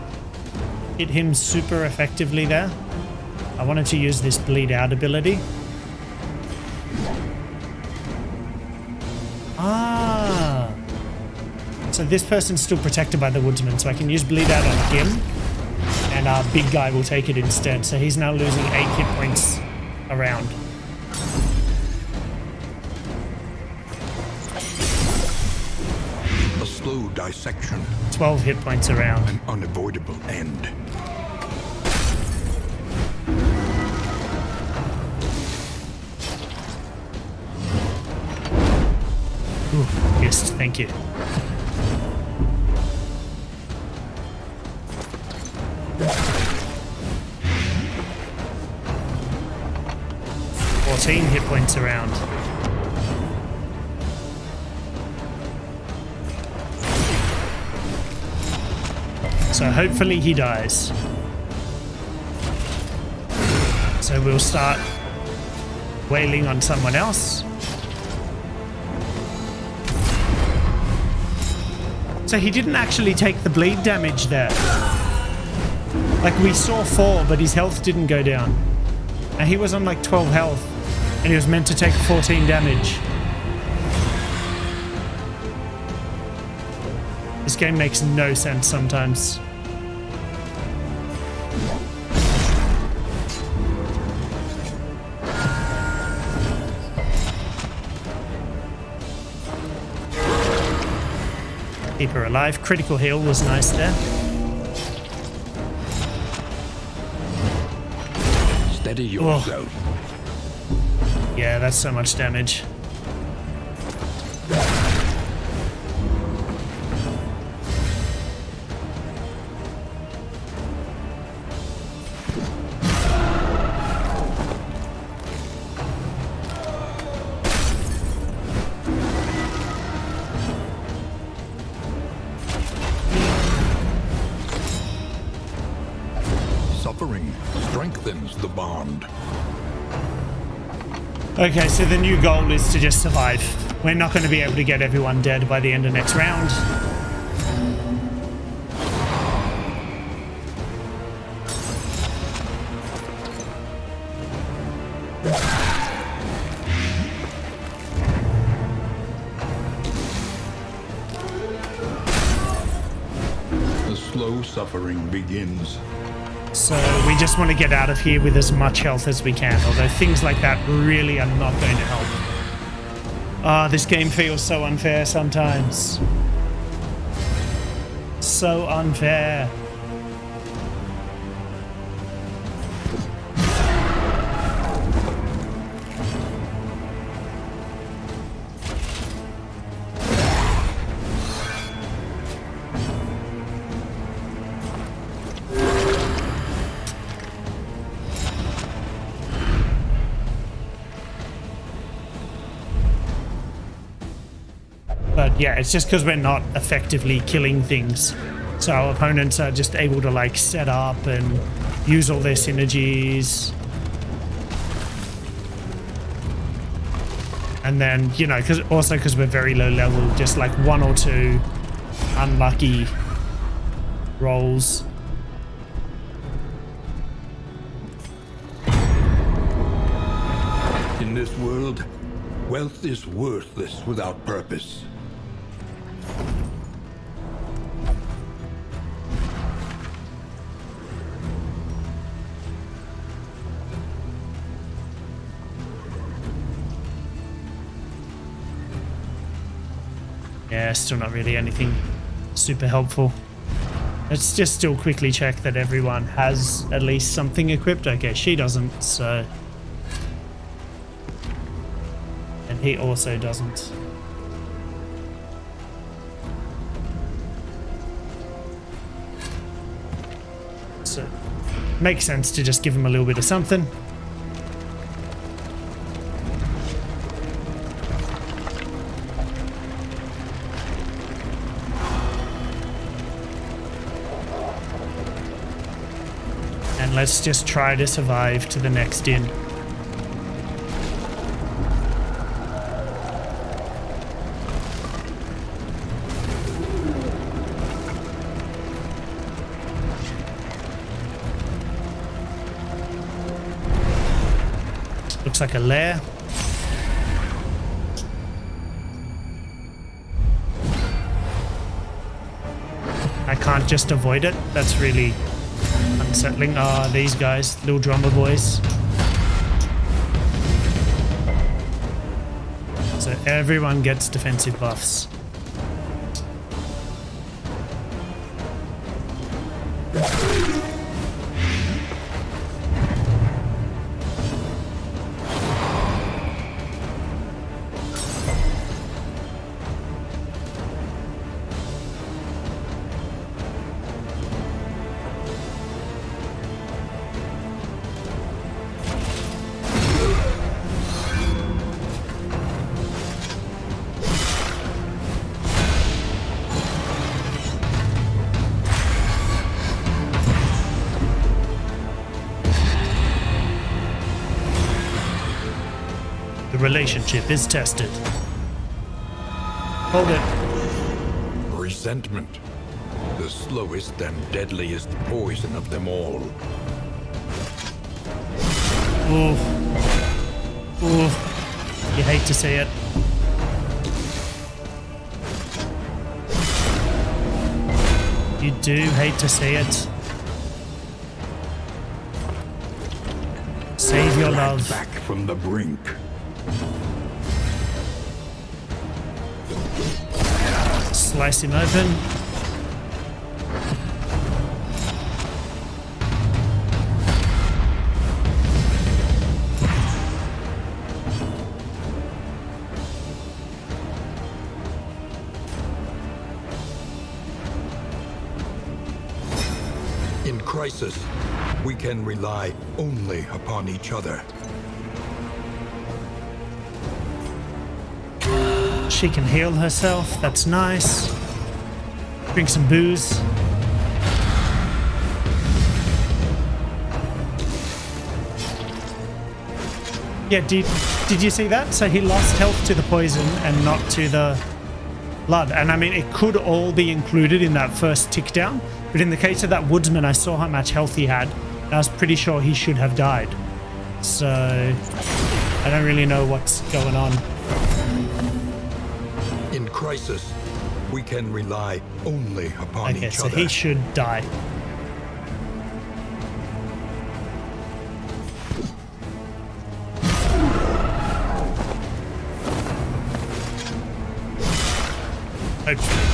hit him super effectively there. I wanted to use this bleed out ability. Ah. So this person's still protected by the woodsman, so I can use bleed out on him. And our big guy will take it instead. So he's now losing 8 hit points a round. A slow dissection. 12 hit points a round. An unavoidable end. Ooh, missed, thank you. Hit points around. So hopefully he dies. So we'll start wailing on someone else. So he didn't actually take the bleed damage there. Like we saw 4, but his health didn't go down. And he was on like 12 health. And he was meant to take 14 damage. This game makes no sense sometimes. Keep her alive. Critical heal was nice there. Steady yourself. Oh. Yeah, that's so much damage. Suffering strengthens the bond. Okay, so the new goal is to just survive. We're not going to be able to get everyone dead by the end of next round. The slow suffering begins. So we just want to get out of here with as much health as we can, although things like that really are not going to help. Ah, this game feels so unfair sometimes. So unfair. But yeah, it's just because we're not effectively killing things. So our opponents are just able to like set up and use all their synergies. And then, you know, because we're very low level, just like 1 or 2 unlucky rolls. In this world, wealth is worthless without purpose. Yeah, still not really anything super helpful. Let's just still quickly check that everyone has at least something equipped. Okay, she doesn't, so... And he also doesn't. So, makes sense to just give him a little bit of something. And let's just try to survive to the next inn. Looks like a lair. I can't just avoid it. That's really unsettling. Ah, these guys, little drummer boys. So everyone gets defensive buffs. Relationship is tested. Hold it. Resentment. The slowest and deadliest poison of them all. Ooh. Ooh. You hate to see it. You do hate to see it. Save your love. Back from the brink. Slice him open. In crisis, we can rely only upon each other. She can heal herself. That's nice. Drink some booze. Yeah, did you see that? So he lost health to the poison and not to the blood. And I mean, it could all be included in that first tick down. But in the case of that woodsman, I saw how much health he had. And I was pretty sure he should have died. So I don't really know what's going on. In crisis, we can rely only upon each so other. he should die. Hopefully.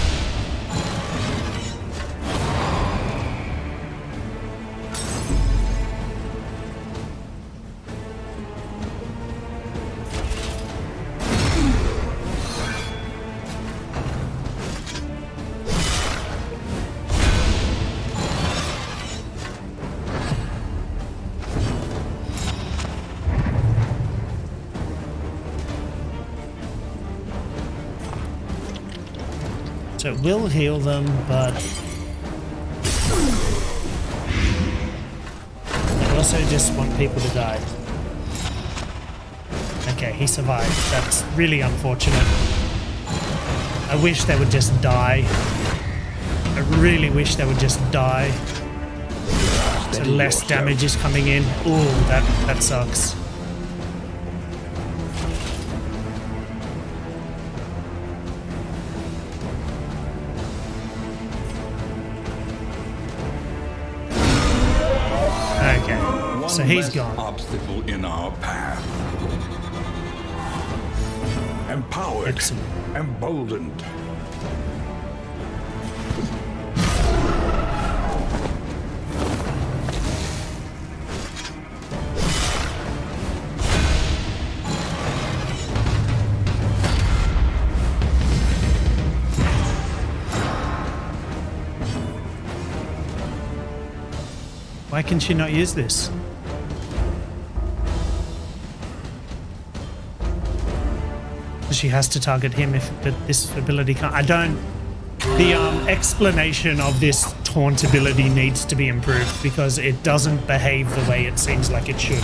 So it will heal them, but I also just want people to die. Okay, he survived. That's really unfortunate. I wish they would just die. I really wish they would just die. So less damage is coming in. Ooh, that sucks. So he's gone. Obstacle in our path. Empowered. Excellent. Emboldened. Why can she not use this? She has to target him if this ability can't. I don't The explanation of this taunt ability needs to be improved because it doesn't behave the way it seems like it should.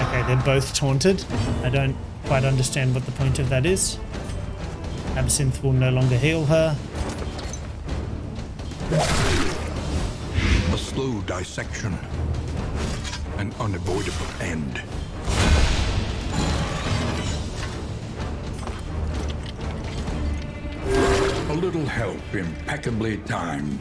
Okay, they're both taunted. I don't quite understand what the point of that is. Absinthe will no longer heal her. A slow dissection. An unavoidable end. A little help impeccably timed.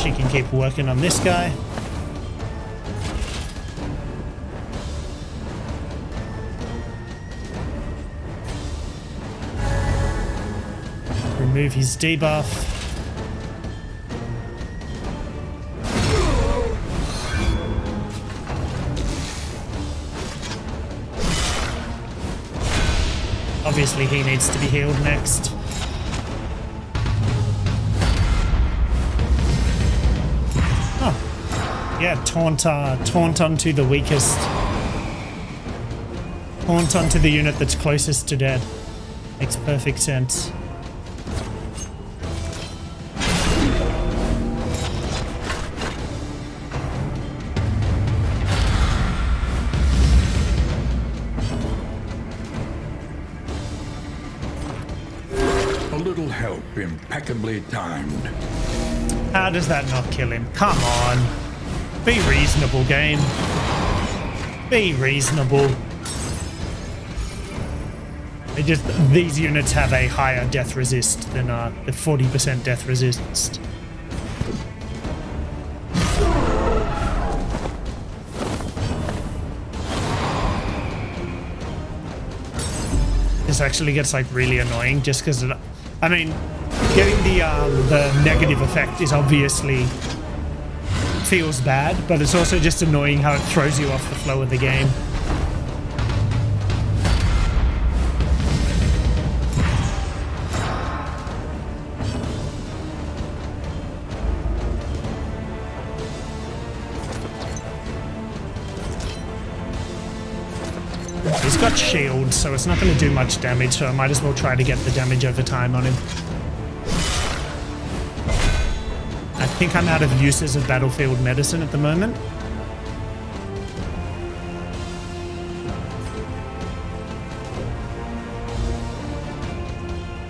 She can keep working on this guy. Remove his debuff. Obviously he needs to be healed next. Oh. Yeah, taunt onto the weakest. Taunt onto the unit that's closest to dead. Makes perfect sense. Impeccably timed. How does that not kill him? Come on. Be reasonable, game. Be reasonable. These units have a higher death resist than the 40% death resist. This actually gets like really annoying just because I mean, getting the negative effect is obviously feels bad, but it's also just annoying how it throws you off the flow of the game. He's got shield, so it's not going to do much damage, so I might as well try to get the damage over time on him. I think I'm out of uses of battlefield medicine at the moment.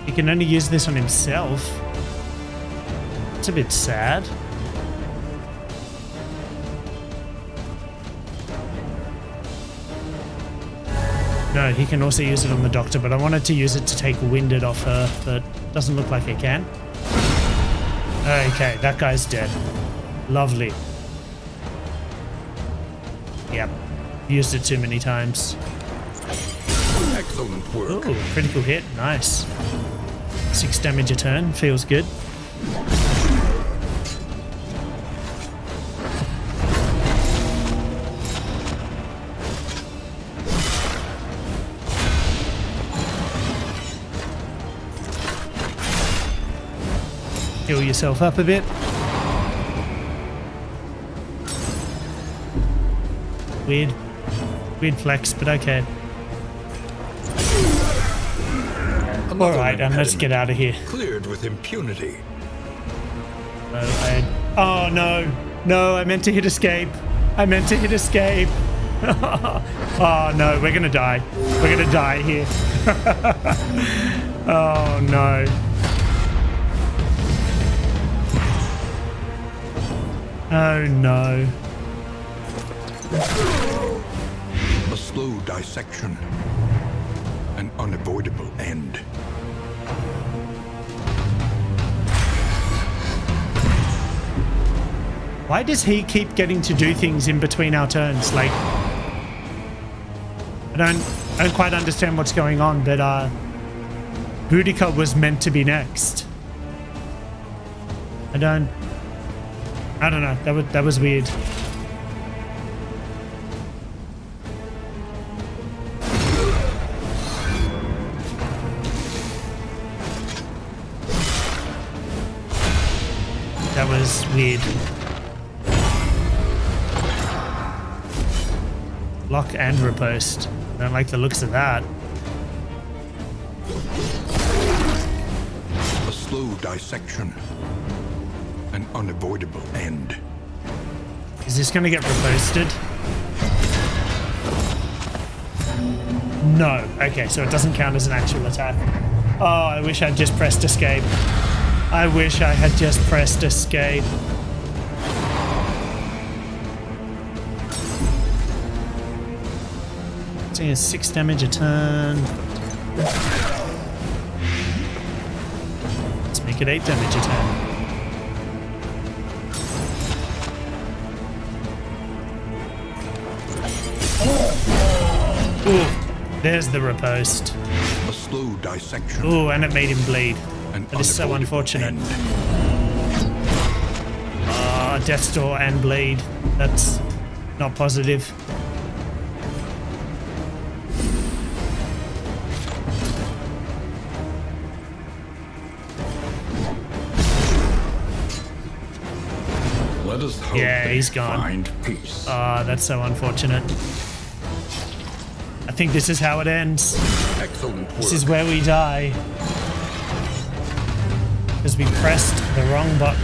He can only use this on himself. It's a bit sad. No, he can also use it on the doctor, but I wanted to use it to take winded off her, but doesn't look like I can. Okay, that guy's dead. Lovely. Yep, used it too many times. Excellent work. Ooh, critical hit, nice. 6 damage a turn, feels good. Heal yourself up a bit. Weird flex, but okay. Alright, let's get out of here. Cleared with impunity. Oh no. No, I meant to hit escape. I meant to hit escape. Oh no, we're gonna die. We're gonna die here. Oh no. Oh no. A slow dissection. An unavoidable end. Why does he keep getting to do things in between our turns? Like, I don't quite understand what's going on, but Boudica was meant to be next. I don't know. That was weird. That was weird. Lock and riposte. Don't like the looks of that. A slow dissection. An unavoidable end. Is this going to get riposted? No. Okay, so it doesn't count as an actual attack. Oh, I wish I'd just pressed escape. I wish I had just pressed escape. Seeing 6 damage a turn. Let's make it 8 damage a turn. Ooh, there's the riposte. A slow dissection. Ooh, and it made him bleed. An That is so unavoidable unfortunate. end. Death's Door and bleed. That's not positive. Let us hope Yeah, they he's gone. find peace. That's so unfortunate. I think this is how it ends. Excellent work. This is where we die. Because we pressed the wrong button.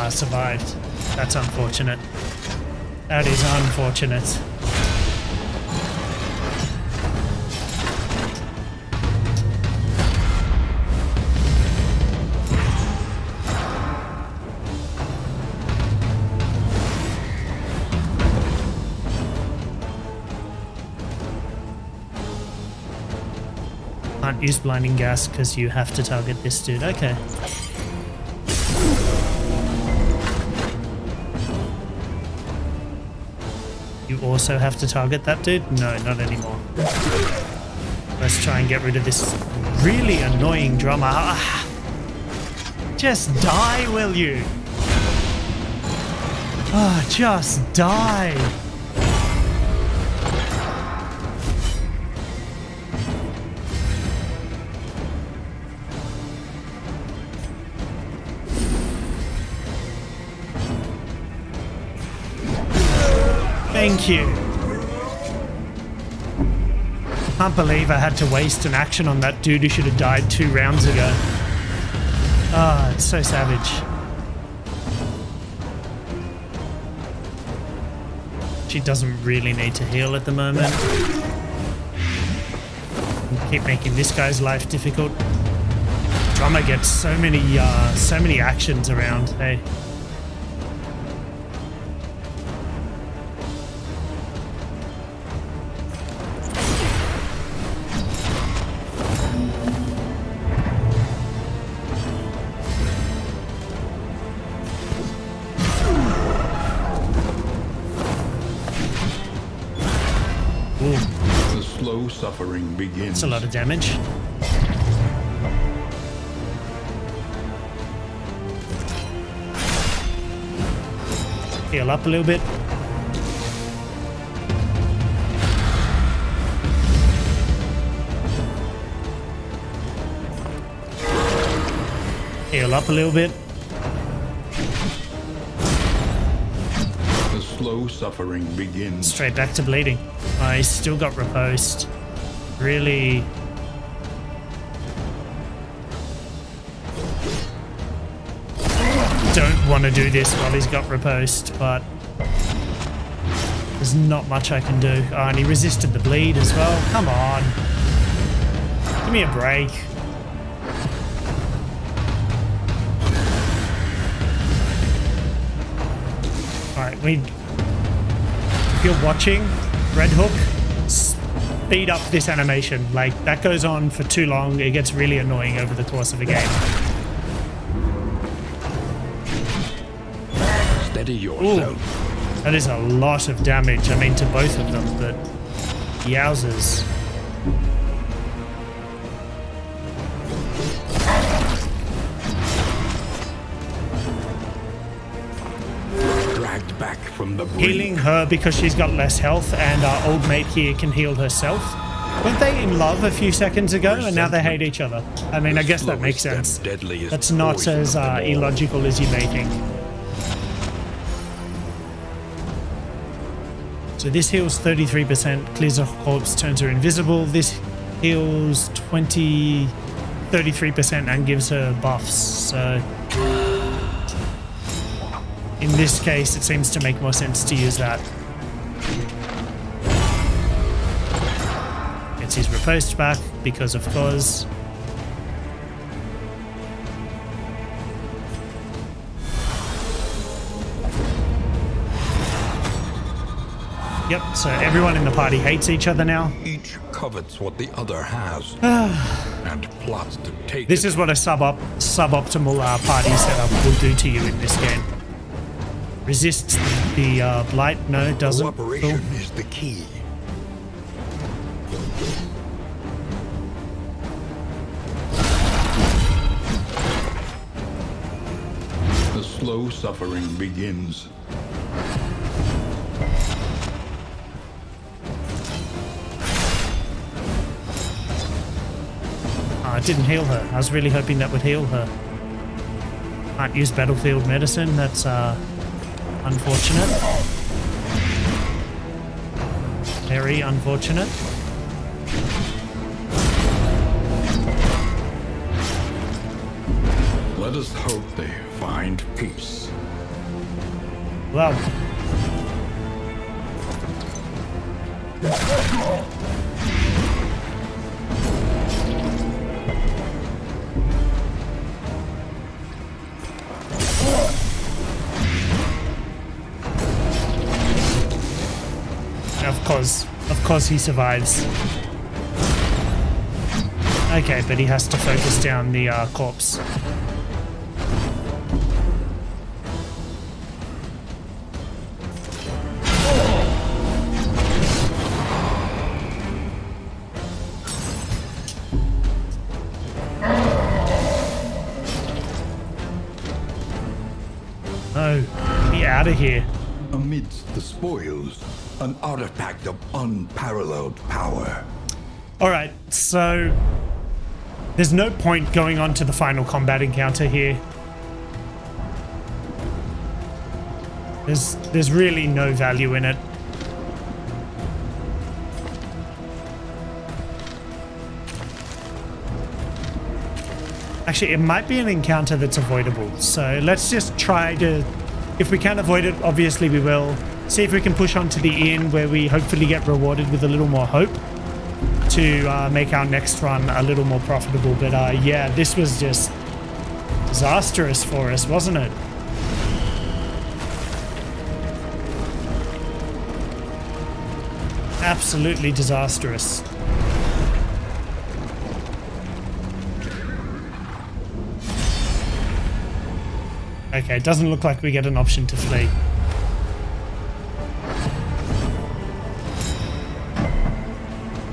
Survived. That's unfortunate. That is unfortunate. Can't use blinding gas because you have to target this dude. Okay. You also have to target that dude? No, not anymore. Let's try and get rid of this really annoying drummer. Ah, just die, will you? Ah, just die. Thank you. Can't believe I had to waste an action on that dude who should have died 2 rounds ago. Ah, it's so savage. She doesn't really need to heal at the moment. Keep making this guy's life difficult. Drummer gets so many actions around. Hey. The slow suffering begins. That's a lot of damage. Heal up a little bit. Heal up a little bit. The slow suffering begins. Straight back to bleeding. I still got riposte. Really. Don't want to do this while he's got riposte, but there's not much I can do. Oh, and he resisted the bleed as well. Come on. Give me a break. Alright, if you're watching, Red Hook, speed up this animation. Like, that goes on for too long. It gets really annoying over the course of a game. Steady yourself. Ooh, that is a lot of damage. I mean, to both of them, but yowzers. Dragged back from the brink. Healing her because she's got less health, and our old mate here can heal herself. Weren't they in love a few seconds ago, and now they hate each other? I mean, I guess that makes sense. That's not as illogical as you may think. So this heals 33%, clears a corpse, turns her invisible. This heals 33% and gives her buffs. So in this case, it seems to make more sense to use that. Gets his riposte back because of course. Yep, so everyone in the party hates each other now. Each covets what the other has and plots to take This it. is what a suboptimal party setup will do to you in this game. Resists the blight? No, it doesn't. Cooperation Cool. is the key. The slow suffering begins. It didn't heal her. I was really hoping that would heal her. Can't use battlefield medicine. That's unfortunate. Very unfortunate. Let us hope they find peace. Well. Of course he survives. Okay, but he has to focus down the corpse. No, be out of here. Amidst the spoils, an artifact of unparalleled power. Alright, so there's no point going on to the final combat encounter here. There's really no value in it. Actually, it might be an encounter that's avoidable. So let's just try to, if we can avoid it, obviously we will. See if we can push on to the inn where we hopefully get rewarded with a little more hope to make our next run a little more profitable. But yeah, this was just disastrous for us, wasn't it? Absolutely disastrous. Okay, it doesn't look like we get an option to flee.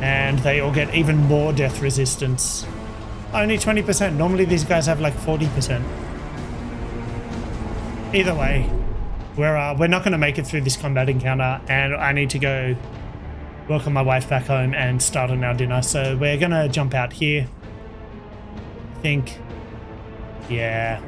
And they all get even more death resistance. Only 20%. Normally these guys have like 40%. Either way, we're not going to make it through this combat encounter, and I need to go welcome my wife back home and start on our dinner. So we're going to jump out here. I think. Yeah.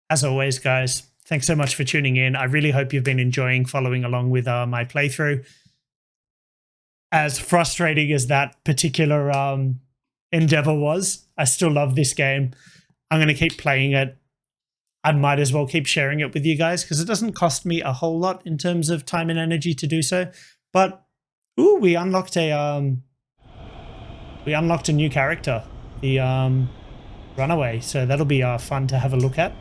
As always, guys, thanks so much for tuning in. I really hope you've been enjoying following along with my playthrough. As frustrating as that particular endeavor was, I still love this game. I'm going to keep playing it. I might as well keep sharing it with you guys because it doesn't cost me a whole lot in terms of time and energy to do so. But ooh, we unlocked a new character, the Runaway. So that'll be fun to have a look at.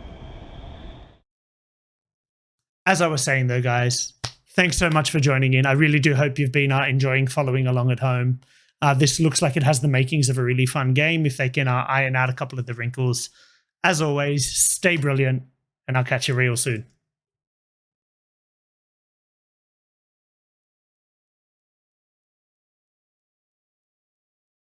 As I was saying though, guys, thanks so much for joining in. I really do hope you've been enjoying following along at home. This looks like it has the makings of a really fun game if they can iron out a couple of the wrinkles. As always, stay brilliant, and I'll catch you real soon.